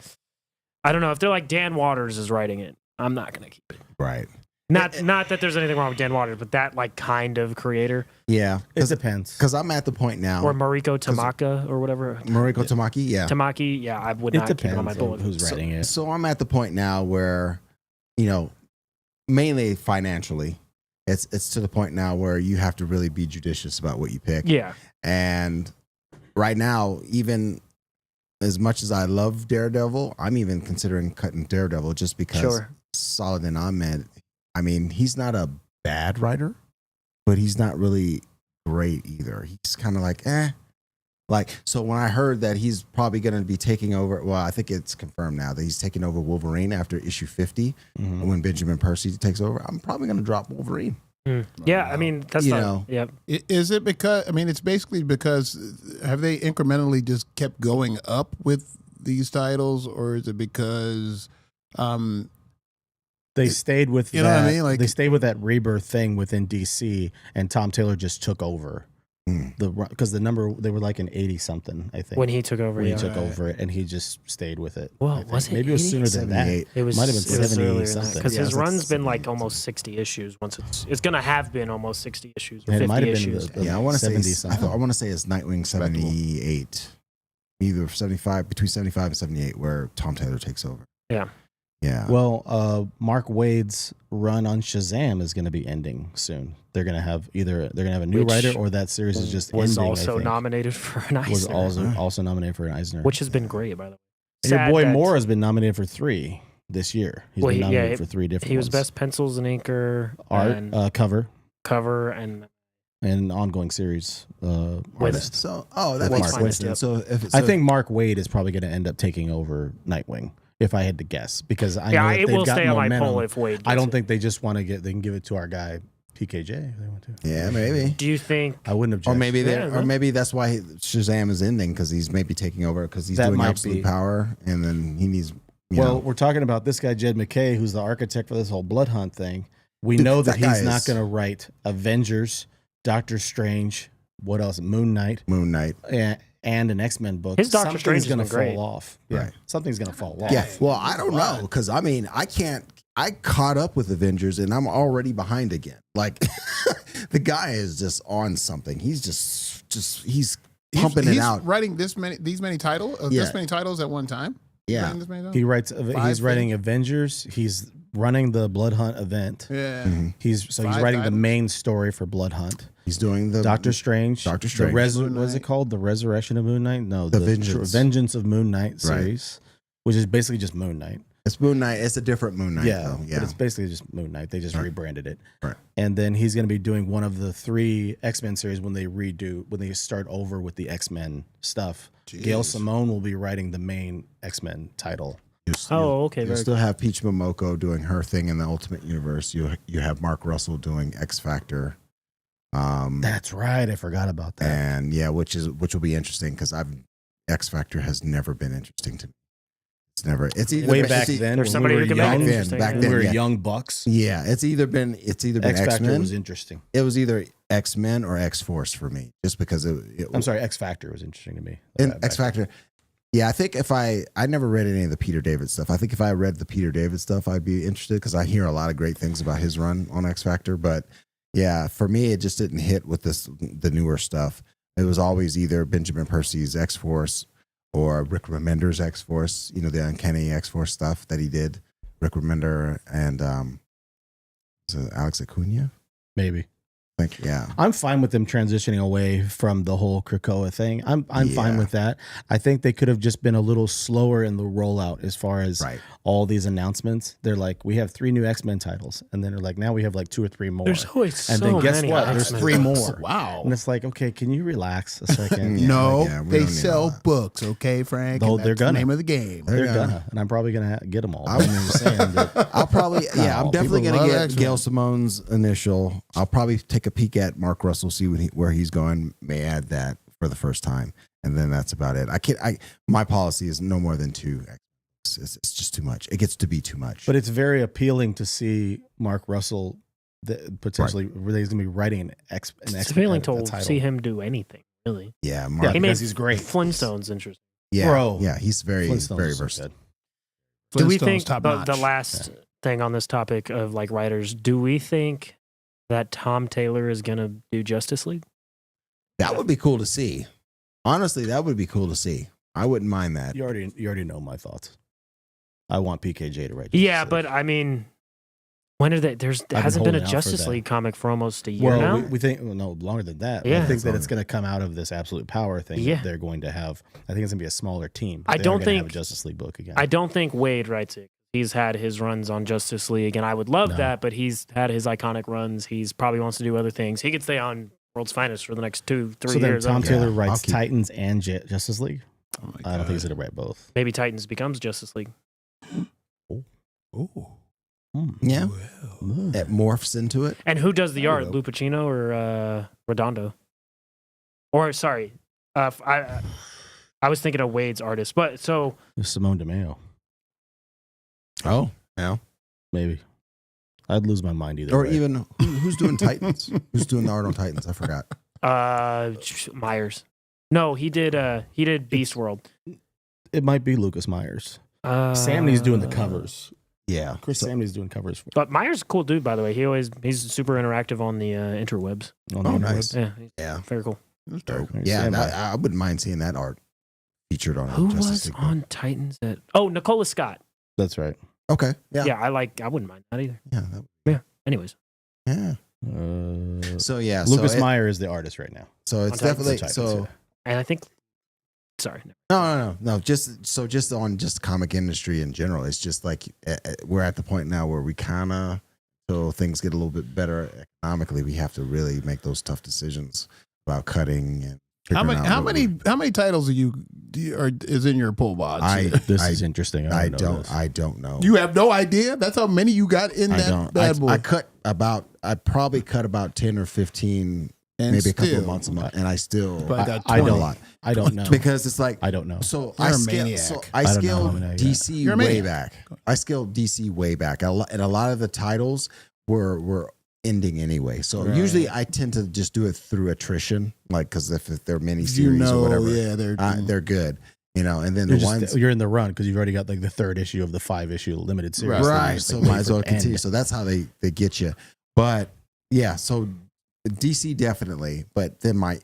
Speaker 3: I don't know, if they're like Dan Waters is writing it, I'm not going to keep it.
Speaker 11: Right.
Speaker 3: Not that there's anything wrong with Dan Waters, but that like kind of creator.
Speaker 11: Yeah.
Speaker 2: It depends.
Speaker 11: Because I'm at the point now.
Speaker 3: Or Mariko Tamaki or whatever.
Speaker 11: Mariko Tamaki, yeah.
Speaker 3: Tamaki, yeah, I would not keep it on my bullet.
Speaker 2: Who's writing it?
Speaker 11: So I'm at the point now where, mainly financially, it's to the point now where you have to really be judicious about what you pick.
Speaker 3: Yeah.
Speaker 11: And right now, even as much as I love Daredevil, I'm even considering cutting Daredevil just because Saladin Ahmed, I mean, he's not a bad writer, but he's not really great either. He's kind of like, so when I heard that he's probably going to be taking over, well, I think it's confirmed now that he's taking over Wolverine after issue 50 when Benjamin Percy takes over. I'm probably going to drop Wolverine.
Speaker 3: Yeah, I mean, that's yeah.
Speaker 4: Is it because, I mean, it's basically because have they incrementally just kept going up with these titles, or is it because
Speaker 2: they stayed with
Speaker 4: you know what I mean? Like,
Speaker 2: they stayed with that rebirth thing within DC, and Tom Taylor just took over because the number, they were like in 80 something, I think,
Speaker 3: when he took over.
Speaker 2: He took over it, and he just stayed with it.
Speaker 3: Well, was it
Speaker 2: maybe 80? It was sooner than that.
Speaker 3: It was
Speaker 2: might have been 70 something
Speaker 3: because his run's been like almost 60 issues. Once it's gonna have been almost 60 issues or 50 issues.
Speaker 11: I want to say I want to say it's Nightwing 78, either 75 between 75 and 78, where Tom Taylor takes over.
Speaker 3: Yeah.
Speaker 11: Yeah.
Speaker 2: Well, Mark Waid's run on Shazam is going to be ending soon. They're going to have a new writer, or that series is just
Speaker 3: was
Speaker 2: ending.
Speaker 3: Also nominated for an Eisner.
Speaker 2: Was also nominated for an Eisner,
Speaker 3: which has been great, by the way.
Speaker 2: And your boy Moore has been nominated for 3 this year. He's been nominated for 3 different.
Speaker 3: He was
Speaker 2: ones.
Speaker 3: Best Pencils and Inker,
Speaker 2: art,
Speaker 3: and cover, and
Speaker 2: ongoing series artist.
Speaker 11: So, that's Mark Waid. So
Speaker 2: I think Mark Waid is probably going to end up taking over Nightwing, if I had to guess, because I know
Speaker 3: it will stay on
Speaker 2: momentum.
Speaker 3: my poll if Wade.
Speaker 2: I don't think they just want to they can give it to our guy PKJ if they want to.
Speaker 11: Yeah, maybe.
Speaker 3: Do you think?
Speaker 2: I wouldn't object.
Speaker 11: Or maybe that's why Shazam is ending, because he's maybe taking over because he's doing Absolute Power, and then he needs.
Speaker 2: We're talking about this guy Jed McKay, who's the architect for this whole Blood Hunt thing. We know that he's not going to write Avengers, Doctor Strange, what else? Moon Knight, and an X-Men book.
Speaker 3: His Doctor Strange is going to
Speaker 2: fall off. Yeah, right. Something's going to fall off.
Speaker 11: Yeah. Well, I don't know, because I mean, I caught up with Avengers and I'm already behind again. Like the guy is just on something. He's he's pumping it out.
Speaker 4: He's writing these many titles at one time.
Speaker 11: Yeah,
Speaker 2: he writes. He's writing Avengers. He's running the Blood Hunt event.
Speaker 4: Yeah,
Speaker 2: he's writing the main story for Blood Hunt.
Speaker 11: He's doing the
Speaker 2: Doctor Strange. What is it called? The Resurrection of Moon Knight? No, the Vengeance of Moon Knight series, which is basically just Moon Knight.
Speaker 11: It's Moon Knight. It's a different Moon Knight.
Speaker 2: Yeah, but it's basically just Moon Knight. They just rebranded it. Right. And then he's going to be doing one of the 3 X-Men series when they start over with the X-Men stuff. Jeez. Gail Simone will be writing the main X-Men title.
Speaker 3: Okay.
Speaker 11: You still have Peach Momoko doing her thing in the Ultimate Universe. You have Mark Russell doing X Factor.
Speaker 2: That's right. I forgot about that.
Speaker 11: And which will be interesting, because X Factor has never been interesting to me. It's either
Speaker 2: way back then.
Speaker 3: There's somebody who can make it interesting.
Speaker 2: Back then, we were young bucks.
Speaker 11: Yeah, it's either been
Speaker 2: X Factor was interesting.
Speaker 11: It was either X-Men or X-Force for me, just because
Speaker 2: I'm sorry, X Factor was interesting to me.
Speaker 11: X Factor. Yeah, I think if I never read any of the Peter David stuff. I think if I read the Peter David stuff, I'd be interested, because I hear a lot of great things about his run on X Factor. But yeah, for me, it just didn't hit with the newer stuff. It was always either Benjamin Percy's X-Force or Rick Remender's X-Force, the Uncanny X-Force stuff that he did. Rick Remender and Alex Acuna?
Speaker 2: Maybe. I'm fine with them transitioning away from the whole Krakoa thing. I'm fine with that. I think they could have just been a little slower in the rollout as far as all these announcements. They're like, we have 3 new X-Men titles, and then they're like, now we have like 2 or 3 more.
Speaker 3: There's always
Speaker 2: and
Speaker 3: so
Speaker 2: then guess
Speaker 3: many
Speaker 2: what?
Speaker 3: X-Men
Speaker 2: There's 3 more.
Speaker 3: titles.
Speaker 4: Wow.
Speaker 2: And it's like, okay, can you relax a second?
Speaker 4: They sell books, okay, Frank?
Speaker 2: Though
Speaker 4: And
Speaker 2: they're
Speaker 4: that's the
Speaker 2: gonna.
Speaker 4: name of the game.
Speaker 2: They're gonna, and I'm probably gonna get them all.
Speaker 11: I was saying that I'll probably, I'm definitely
Speaker 4: People
Speaker 11: gonna
Speaker 4: love
Speaker 11: get
Speaker 4: X-Men.
Speaker 11: Gail Simone's initial. I'll probably take a peek at Mark Russell, see where he's going. May add that for the first time, and then that's about it. My policy is no more than 2. It's just too much. It gets to be too much.
Speaker 2: But it's very appealing to see Mark Russell potentially where he's gonna be writing an
Speaker 3: It's appealing to see him do anything, really.
Speaker 11: Yeah, Mark,
Speaker 3: he made
Speaker 2: he's great.
Speaker 3: Flintstones interesting.
Speaker 11: Yeah,
Speaker 2: Bro.
Speaker 11: yeah, he's very
Speaker 2: Flintstones
Speaker 11: versatile.
Speaker 3: Do we
Speaker 4: Flintstones
Speaker 3: think
Speaker 4: top-notch.
Speaker 3: the last thing on this topic of like writers? Do we think that Tom Taylor is gonna do Justice League?
Speaker 11: That would be cool to see. Honestly, that would be cool to see. I wouldn't mind that.
Speaker 2: You already know my thoughts. I want PKJ to write.
Speaker 3: Yeah,
Speaker 2: Justice
Speaker 3: but
Speaker 2: League.
Speaker 3: I mean, when are they? There hasn't been a
Speaker 2: holding out for
Speaker 3: Justice
Speaker 2: that.
Speaker 3: League comic for almost a year
Speaker 2: well,
Speaker 3: now.
Speaker 2: we think no longer than that.
Speaker 3: Yeah.
Speaker 2: I think that it's going to come out of this absolute power thing.
Speaker 3: Yeah.
Speaker 2: That they're going to have. I think it's going to be a smaller team. But
Speaker 3: I
Speaker 2: they are
Speaker 3: don't
Speaker 2: gonna
Speaker 3: think-
Speaker 2: have a Justice League book again.
Speaker 3: I don't think Wade writes it. He's had his runs on Justice League, and I would love that, but he's had his iconic runs. He's probably wants to do other things. He could stay on World's Finest for the next 2-3
Speaker 2: so then
Speaker 3: years.
Speaker 2: Tom Taylor
Speaker 11: I'll
Speaker 2: writes
Speaker 11: keep-
Speaker 2: Titans and Justice League.
Speaker 4: Oh my
Speaker 2: I don't
Speaker 4: God.
Speaker 2: think he's going to write both.
Speaker 3: Maybe Titans becomes Justice League.
Speaker 4: Ooh.
Speaker 11: Yeah,
Speaker 2: Ooh.
Speaker 11: it morphs into it.
Speaker 3: And who does the art?
Speaker 4: know.
Speaker 3: Lou Pacino or Redondo? Or sorry, I was thinking of Wade's artist, but so
Speaker 2: Simone DeMeo,
Speaker 11: Oh, yeah.
Speaker 2: maybe. I'd lose my mind either.
Speaker 11: Or
Speaker 2: way.
Speaker 11: even who's doing Titans? Who's doing the art on Titans? I forgot.
Speaker 3: Myers. No, he did Beast World.
Speaker 2: it might be Lucas Myers.
Speaker 3: Uh,
Speaker 2: Samney's doing the covers.
Speaker 11: Yeah,
Speaker 2: Chris Samney's doing covers.
Speaker 3: But Myers is a cool dude, by the way. He's super interactive on the interwebs.
Speaker 2: On the
Speaker 11: Oh,
Speaker 2: interwebs.
Speaker 11: nice.
Speaker 3: Yeah, he's
Speaker 11: Yeah,
Speaker 3: very cool.
Speaker 2: Dope.
Speaker 11: yeah.
Speaker 2: Stand by.
Speaker 11: I wouldn't mind seeing that art featured on
Speaker 3: Who
Speaker 11: Justice
Speaker 3: was
Speaker 11: League.
Speaker 3: on Titans? Nicola Scott.
Speaker 2: That's right.
Speaker 11: Okay, yeah,
Speaker 3: Yeah, I wouldn't mind that either.
Speaker 11: yeah,
Speaker 3: Anyways,
Speaker 11: yeah. So yeah,
Speaker 2: Lucas
Speaker 11: so
Speaker 2: Meyer is the artist right now.
Speaker 11: So it's
Speaker 3: on Titans.
Speaker 11: definitely
Speaker 2: Titans,
Speaker 11: so.
Speaker 2: yeah.
Speaker 3: and I think, sorry,
Speaker 11: No. Just on just the comic industry in general. It's just like we're at the point now where we kind of, so things get a little bit better economically. We have to really make those tough decisions about cutting and
Speaker 4: How
Speaker 11: figuring out what
Speaker 4: many titles is in your pull box?
Speaker 2: This is interesting.
Speaker 11: I
Speaker 2: I
Speaker 11: don't know.
Speaker 4: You have no idea. That's how many you got in that bad boy.
Speaker 11: I probably cut about 10 or 15,
Speaker 4: And
Speaker 11: maybe a couple
Speaker 4: still-
Speaker 11: of months a month, and I still
Speaker 4: But I got
Speaker 11: I
Speaker 4: 20.
Speaker 11: know a lot
Speaker 2: I don't know.
Speaker 11: because it's like
Speaker 2: I don't know.
Speaker 11: So
Speaker 4: You're
Speaker 11: I
Speaker 4: a
Speaker 11: scaled.
Speaker 4: maniac.
Speaker 11: So
Speaker 2: I
Speaker 11: I
Speaker 2: don't know
Speaker 11: scaled
Speaker 2: how many I got.
Speaker 11: DC
Speaker 4: You're a
Speaker 11: way
Speaker 4: maniac.
Speaker 11: back. I scaled DC way back, and a lot of the titles were ending anyway. So
Speaker 4: Right.
Speaker 11: usually I tend to just do it through attrition, like because if they're mini series or whatever,
Speaker 4: yeah,
Speaker 11: they're good. You know, and then
Speaker 2: You're,
Speaker 11: the ones
Speaker 2: you're in the run because you've already got like the 3rd issue of the 5-issue limited series.
Speaker 11: right.
Speaker 2: Just,
Speaker 11: So
Speaker 2: like,
Speaker 11: might
Speaker 2: wait
Speaker 11: as
Speaker 2: for
Speaker 11: well
Speaker 2: it to end.
Speaker 11: continue. So that's how they get you. But yeah, so DC definitely. But then my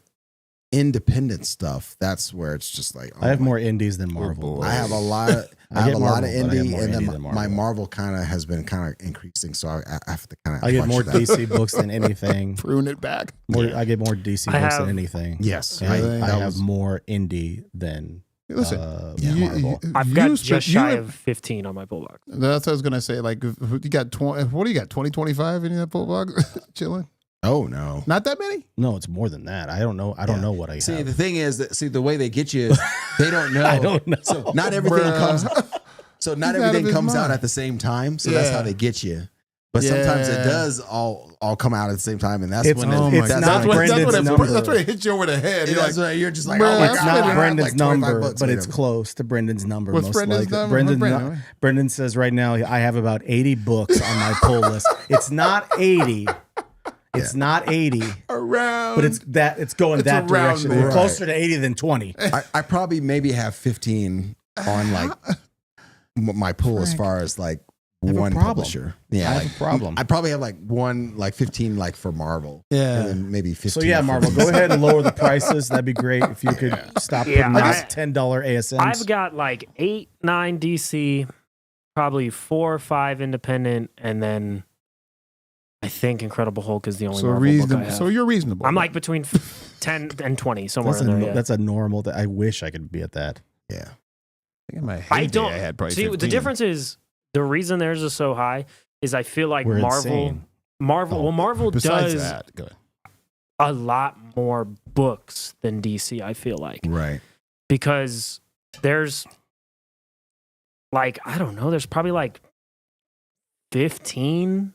Speaker 11: independent stuff, that's where it's just like
Speaker 2: I have more indies than Marvel.
Speaker 4: boy.
Speaker 11: I have a lot of
Speaker 2: I get
Speaker 11: lot
Speaker 2: Marvel,
Speaker 11: of
Speaker 2: but I have
Speaker 11: indie,
Speaker 2: more
Speaker 11: and
Speaker 2: indie
Speaker 11: then
Speaker 2: than
Speaker 11: my
Speaker 2: Marvel.
Speaker 11: Marvel kind of has been kind of increasing. So I have to kind of
Speaker 2: I get more DC books than anything.
Speaker 4: prune it back.
Speaker 2: I get more DC
Speaker 3: I
Speaker 2: books
Speaker 3: have-
Speaker 2: than anything.
Speaker 11: Yes,
Speaker 2: And
Speaker 4: Really?
Speaker 2: I
Speaker 11: that
Speaker 2: have
Speaker 11: was-
Speaker 2: more indie than
Speaker 4: Listen,
Speaker 2: Marvel.
Speaker 3: I've got just shy of 15 on my pull box.
Speaker 4: That's what I was gonna say. Like, if you got 20. What do you got? 20-25 in that pull box? Chilling.
Speaker 11: Oh no.
Speaker 4: Not that many.
Speaker 2: No, it's more than that. I don't know. I don't know what I
Speaker 11: See,
Speaker 2: have.
Speaker 11: the thing is that the way they get you is they don't know.
Speaker 2: I don't know.
Speaker 11: So not everything
Speaker 4: Bruh.
Speaker 11: comes. So not
Speaker 4: He's out of
Speaker 11: everything
Speaker 4: his
Speaker 11: comes out
Speaker 4: mind.
Speaker 11: at the same time. So that's
Speaker 4: Yeah.
Speaker 11: how they get you. But sometimes it
Speaker 4: Yeah.
Speaker 11: does all come out at the same time, and that's
Speaker 2: It's-
Speaker 11: when
Speaker 2: oh
Speaker 11: it,
Speaker 2: my
Speaker 11: that's
Speaker 2: God.
Speaker 11: when
Speaker 2: not
Speaker 11: it-
Speaker 2: Brendan's number.
Speaker 4: That's when it hits you over the head. You're
Speaker 11: that's
Speaker 4: like,
Speaker 11: when you're just like,
Speaker 4: bruh,
Speaker 11: oh my
Speaker 4: that's
Speaker 11: god,
Speaker 4: not
Speaker 11: I have
Speaker 2: Brendan's
Speaker 11: like 25
Speaker 2: number,
Speaker 11: bucks
Speaker 2: but
Speaker 11: or
Speaker 2: it's
Speaker 11: whatever.
Speaker 2: close to Brendan's number.
Speaker 4: What's
Speaker 2: most
Speaker 4: Brendan's
Speaker 2: likely.
Speaker 4: number? Brendan?
Speaker 2: Brendan says right now I have about 80 books on my pull list. It's not 80. It's not 80,
Speaker 4: around.
Speaker 2: but it's going
Speaker 4: It's
Speaker 2: that
Speaker 4: around
Speaker 2: direction.
Speaker 4: there.
Speaker 2: We're closer to 80 than 20.
Speaker 11: I probably maybe have 15 on like my pool as far as like
Speaker 2: have a
Speaker 11: one
Speaker 2: problem.
Speaker 11: publisher. Yeah,
Speaker 2: I have
Speaker 11: like,
Speaker 2: a problem.
Speaker 11: I probably have like 15 like for Marvel.
Speaker 4: Yeah.
Speaker 11: and then maybe 15.
Speaker 2: So yeah,
Speaker 11: for-
Speaker 2: Marvel, go ahead and lower the prices. That'd be great if you could stop
Speaker 3: Yeah,
Speaker 2: putting
Speaker 3: I-
Speaker 2: those $10 ASMs.
Speaker 3: I've got like 8, 9 DC, probably 4 or 5 independent, and then I think Incredible Hulk is the only
Speaker 4: So
Speaker 3: Marvel book I
Speaker 4: reasonable.
Speaker 3: have.
Speaker 4: So you're reasonable.
Speaker 3: I'm like between 10 and 20, somewhere
Speaker 2: That's
Speaker 3: in there.
Speaker 2: that's a normal. I wish I could be at that.
Speaker 11: Yeah.
Speaker 4: I think in my
Speaker 3: I
Speaker 4: heyday,
Speaker 3: don't
Speaker 4: I had probably
Speaker 3: see
Speaker 4: 15.
Speaker 3: the difference is the reason theirs is so high is I feel like
Speaker 2: We're
Speaker 3: Marvel
Speaker 2: insane.
Speaker 3: Marvel
Speaker 4: Besides
Speaker 3: does
Speaker 4: that, go ahead.
Speaker 3: a lot more books than DC, I feel like.
Speaker 11: Right.
Speaker 3: Because there's like, I don't know, there's probably like 15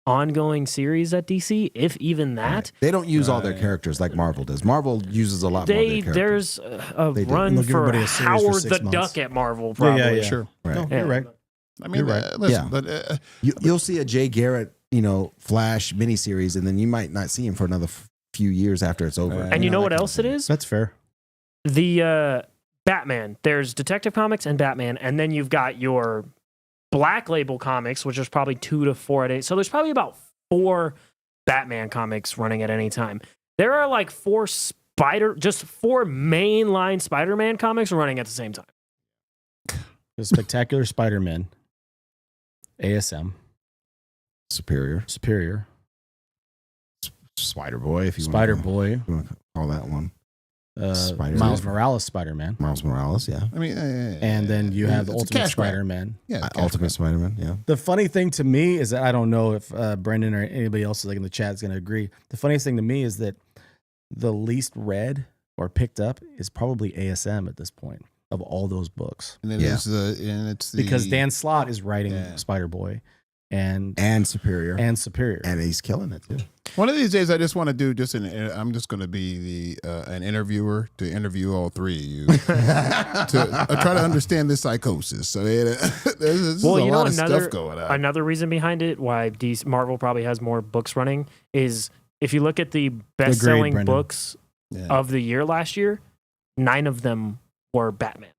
Speaker 3: ongoing series at DC, if even that.
Speaker 11: They don't use all their characters like Marvel does. Marvel uses a lot more of their characters.
Speaker 3: There's a
Speaker 11: They do.
Speaker 3: run
Speaker 2: They'll give
Speaker 3: for
Speaker 2: everybody a series for
Speaker 3: Howard
Speaker 2: 6
Speaker 3: the
Speaker 2: months.
Speaker 3: Duck at Marvel, probably.
Speaker 2: Yeah.
Speaker 4: Sure.
Speaker 11: Right.
Speaker 2: No,
Speaker 3: Yeah.
Speaker 2: you're right.
Speaker 4: I mean,
Speaker 2: You're right.
Speaker 4: listen,
Speaker 11: Yeah.
Speaker 4: but
Speaker 11: You'll see a Jay Garrett, Flash miniseries, and then you might not see him for another few years after it's over.
Speaker 3: And you know
Speaker 11: that
Speaker 3: what
Speaker 11: kind of
Speaker 3: else it
Speaker 11: thing.
Speaker 3: is?
Speaker 2: That's fair.
Speaker 3: The Batman. There's Detective Comics and Batman, and then you've got your Black Label Comics, which is probably 2 to 4 a day. So there's probably about 4 Batman comics running at any time. There are like 4 mainline Spider-Man comics running at the same time.
Speaker 2: The Spectacular Spider-Man, ASM,
Speaker 11: Superior. Spider Boy, if you
Speaker 2: Spider
Speaker 11: want
Speaker 2: Boy,
Speaker 11: to call that one. Spider-
Speaker 2: Miles Morales Spider-Man,
Speaker 11: Miles Morales, yeah.
Speaker 4: I mean,
Speaker 2: and then you have the
Speaker 4: it's a
Speaker 2: Ultimate
Speaker 4: cash grab.
Speaker 2: Spider-Man.
Speaker 4: Yeah,
Speaker 11: Ultimate Spider-Man, yeah.
Speaker 2: The funny thing to me is that I don't know if Brendan or anybody else like in the chat is going to agree. The funniest thing to me is that the least read or picked up is probably ASM at this point of all those books.
Speaker 4: And it's the
Speaker 2: Because Dan Slott is writing Spider-Boy and
Speaker 11: Superior.
Speaker 2: And
Speaker 11: he's killing it too.
Speaker 4: One of these days, I just want to do I'm just going to be an interviewer to interview all 3 of you to try to understand this psychosis. So there's a lot of stuff going on.
Speaker 3: Another reason behind it why Marvel probably has more books running is if you look at the best-selling books of the year last year, 9 of them were Batman.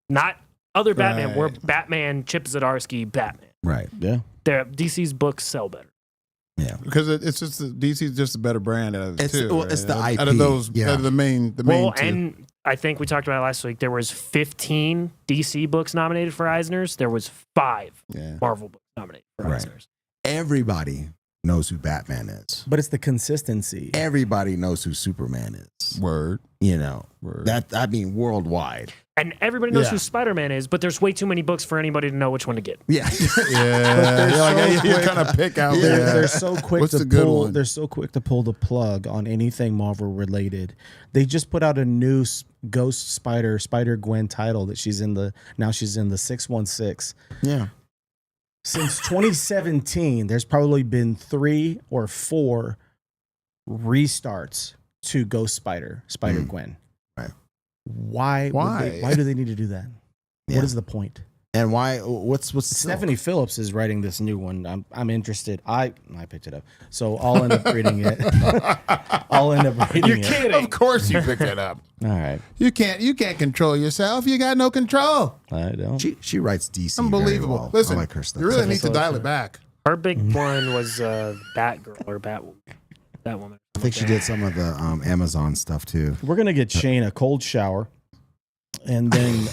Speaker 3: Not other Batman, were Batman, Chip Zdarsky, Batman.
Speaker 11: Right.
Speaker 2: Yeah.
Speaker 3: DC's books sell better.
Speaker 11: Yeah,
Speaker 4: because it's just DC's just a better brand out of the two.
Speaker 11: Well, it's the IP.
Speaker 4: Out of those, out of the main.
Speaker 3: Well,
Speaker 4: two.
Speaker 3: and I think we talked about it last week. There was 15 DC books nominated for Eisners. There was 5 Marvel books nominated for Eisners.
Speaker 11: Everybody knows who Batman is,
Speaker 2: but it's the consistency.
Speaker 11: Everybody knows who Superman is.
Speaker 4: Word.
Speaker 11: Word. That worldwide.
Speaker 3: And everybody knows who Spider-Man is, but there's way too many books for anybody to know which one to get.
Speaker 11: Yeah.
Speaker 4: You kind of pick out.
Speaker 2: They're so quick
Speaker 4: What's
Speaker 2: to
Speaker 4: the good
Speaker 2: pull.
Speaker 4: one?
Speaker 2: They're so quick to pull the plug on anything Marvel related. They just put out a new Ghost Spider-Gwen title that she's in the 616.
Speaker 11: Yeah.
Speaker 2: Since 2017, there's probably been 3 or 4 restarts to Ghost Spider-Gwen.
Speaker 11: Right.
Speaker 2: Why do they need to do that?
Speaker 11: Yeah.
Speaker 2: What is the point?
Speaker 11: And why? What's
Speaker 2: Stephanie Phillips is writing this new one. I'm interested. I picked it up, so I'll end up reading it.
Speaker 4: You're kidding. Of course you picked it up.
Speaker 2: All right.
Speaker 4: You can't control yourself. You got no control.
Speaker 2: I don't.
Speaker 11: She writes DC.
Speaker 4: Unbelievable.
Speaker 11: Very well.
Speaker 4: Listen,
Speaker 11: I like her stuff.
Speaker 4: you really need to dial it back.
Speaker 3: Her big one was Batgirl or Batwoman.
Speaker 11: I think she did some of the Amazon stuff too.
Speaker 2: We're gonna get Shane a cold shower, and then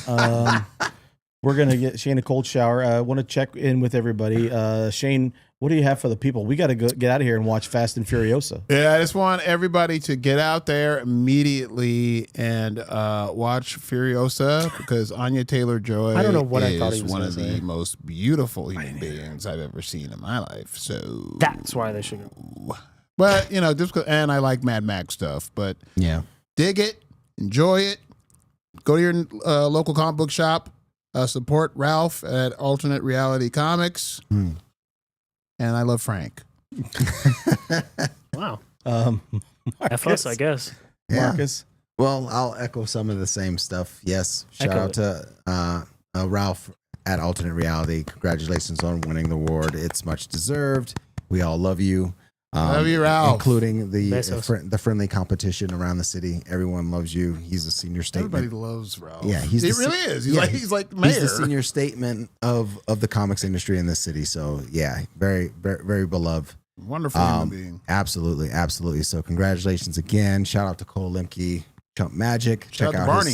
Speaker 2: we're gonna get Shane a cold shower. I want to check in with everybody. Shane, what do you have for the people? We got to get out of here and watch Fast and Furiosa.
Speaker 4: Yeah, I just want everybody to get out there immediately and watch Furiosa because Anya Taylor-Joy
Speaker 3: I don't know what I thought he
Speaker 4: is
Speaker 3: was
Speaker 4: one
Speaker 3: gonna
Speaker 4: of
Speaker 3: say.
Speaker 4: the most beautiful human beings I've ever seen in my life. So
Speaker 3: that's why they should go.
Speaker 4: But and I like Mad Max stuff. But
Speaker 11: yeah,
Speaker 4: dig it, enjoy it. Go to your local comic book shop. Support Ralph at Alternate Reality Comics. And I love Frank.
Speaker 3: Wow.
Speaker 2: Marcus.
Speaker 3: FS, I guess.
Speaker 11: Yeah.
Speaker 2: Marcus.
Speaker 11: Well, I'll echo some of the same stuff. Yes. Shout out to Ralph at Alternate Reality. Congratulations on winning the award. It's much deserved. We all love you.
Speaker 4: Love you, Ralph.
Speaker 11: Including the friendly competition around the city. Everyone loves you. He's a senior statement.
Speaker 4: Everybody loves Ralph.
Speaker 11: Yeah,
Speaker 4: he really is. He's like mayor.
Speaker 11: He's the senior statement of the comics industry in this city. So yeah, very, very, very beloved.
Speaker 4: Wonderful human being.
Speaker 11: Absolutely, absolutely. So congratulations again. Shout out to Cole Limke, Chump Magic.
Speaker 4: Shout out to Barney.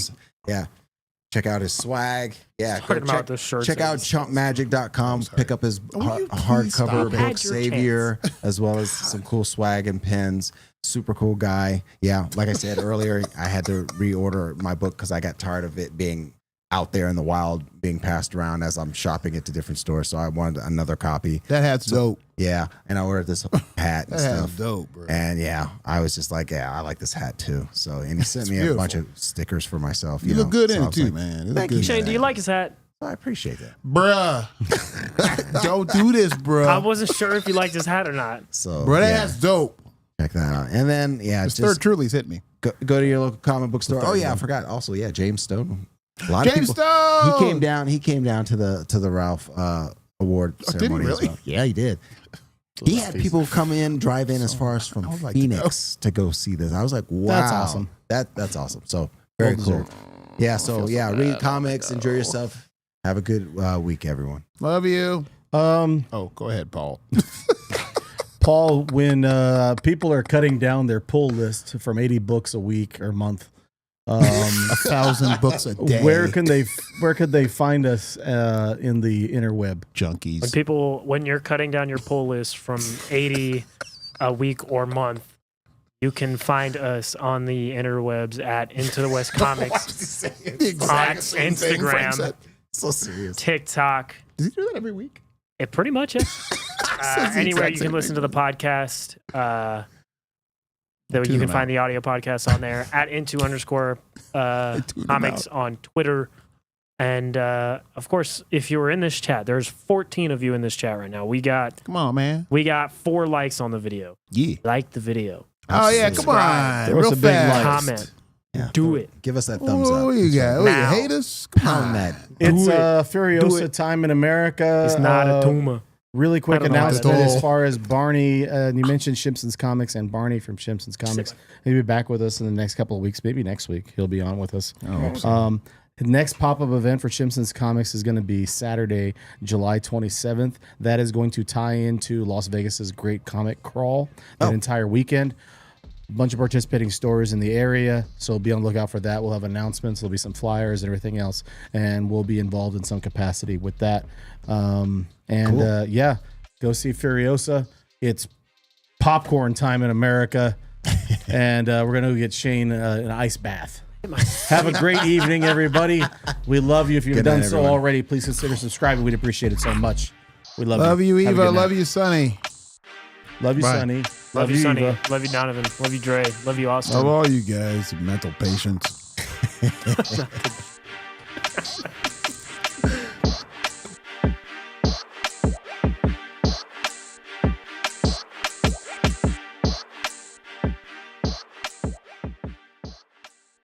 Speaker 11: Check Check out his swag. Yeah,
Speaker 3: Talking about the shirts.
Speaker 11: Check out chumpmagic.com. Pick up his hardcover book, Savior, as well as some cool swag and pins. Super cool guy. Yeah, like I said earlier, I had to reorder my book because I got tired of it being out there in the wild, being passed around as I'm shopping it to different stores. So I wanted another copy.
Speaker 4: That hat's dope.
Speaker 11: Yeah, and I ordered this hat and
Speaker 4: that
Speaker 11: stuff.
Speaker 4: hat's dope, bro.
Speaker 11: And yeah, I was just like, I like this hat too. So, and he sent me a bunch of stickers for myself.
Speaker 4: You look good in it too,
Speaker 11: like,
Speaker 4: man.
Speaker 11: Thank you,
Speaker 3: Shane. Do you like his hat?
Speaker 11: I appreciate that,
Speaker 4: bruh. Don't do this, bruh.
Speaker 3: I wasn't sure if you liked his hat or not.
Speaker 11: So,
Speaker 4: bro, that hat's dope.
Speaker 11: Check that out. And then, just
Speaker 4: Third Truly's hit me.
Speaker 11: Go to your local comic book store. Oh yeah, I forgot. Also, James Stone. A lot of people.
Speaker 4: Stone.
Speaker 11: He came down to the Ralph award ceremony.
Speaker 4: Did he really?
Speaker 11: As well. Yeah, he did. He had people come in, drive in as far as from Phoenix to go see this. I was like, wow,
Speaker 2: that's awesome.
Speaker 11: That's awesome. So very cool. Yeah. So read comics, enjoy yourself. Have a good week, everyone.
Speaker 4: Love you. Go ahead, Paul.
Speaker 2: Paul, when people are cutting down their pull list from 80 books a week or month,
Speaker 4: 1,000 books a day,
Speaker 2: where could they find us in the interweb?
Speaker 4: Junkies.
Speaker 3: When you're cutting down your pull list from 80 a week or month, you can find us on the interwebs at Into the West Comics on Instagram,
Speaker 11: so serious.
Speaker 3: TikTok.
Speaker 4: Does he do that every week?
Speaker 3: It pretty much is. Anywhere you can listen to the podcast. You can find the audio podcast on there at @into_comics on Twitter. And of course, if you were in this chat, there's 14 of you in this chat right now.
Speaker 4: Come on, man.
Speaker 3: We got 4 likes on the video.
Speaker 4: Yeah.
Speaker 3: Like the video.
Speaker 4: Oh, yeah, come on.
Speaker 2: There was a big like.
Speaker 3: Comment.
Speaker 11: Yeah.
Speaker 3: Do it.
Speaker 11: Give us that thumbs
Speaker 4: up. You got? You hate us?
Speaker 11: Pound that.
Speaker 2: It's Furiosa time in America.
Speaker 3: It's not a tumor.
Speaker 2: Really quick announcement as far as Barney. You mentioned Simpsons Comics and Barney from Simpsons Comics. He'll be back with us in the next couple of weeks. Maybe next week he'll be on with us. The next pop-up event for Simpsons Comics is going to be Saturday, July 27th. That is going to tie into Las Vegas's Great Comic Crawl that entire weekend. A bunch of participating stores in the area, so be on the lookout for that. We'll have announcements. There'll be some flyers and everything else, and we'll be involved in some capacity with that. Go see Furiosa. It's popcorn time in America, and we're going to get Shane an ice bath. Have a great evening, everybody. We love you. If you've done so already, please consider subscribing. We'd appreciate it so much. We love you.
Speaker 4: Love you, Eva. Love you, Sonny.
Speaker 2: Love you, Sonny.
Speaker 3: Love you, Sonny.
Speaker 2: Eva.
Speaker 3: Love you, Donovan. Love you, Dre. Love you, Austin.
Speaker 4: Love all you guys, mental patients.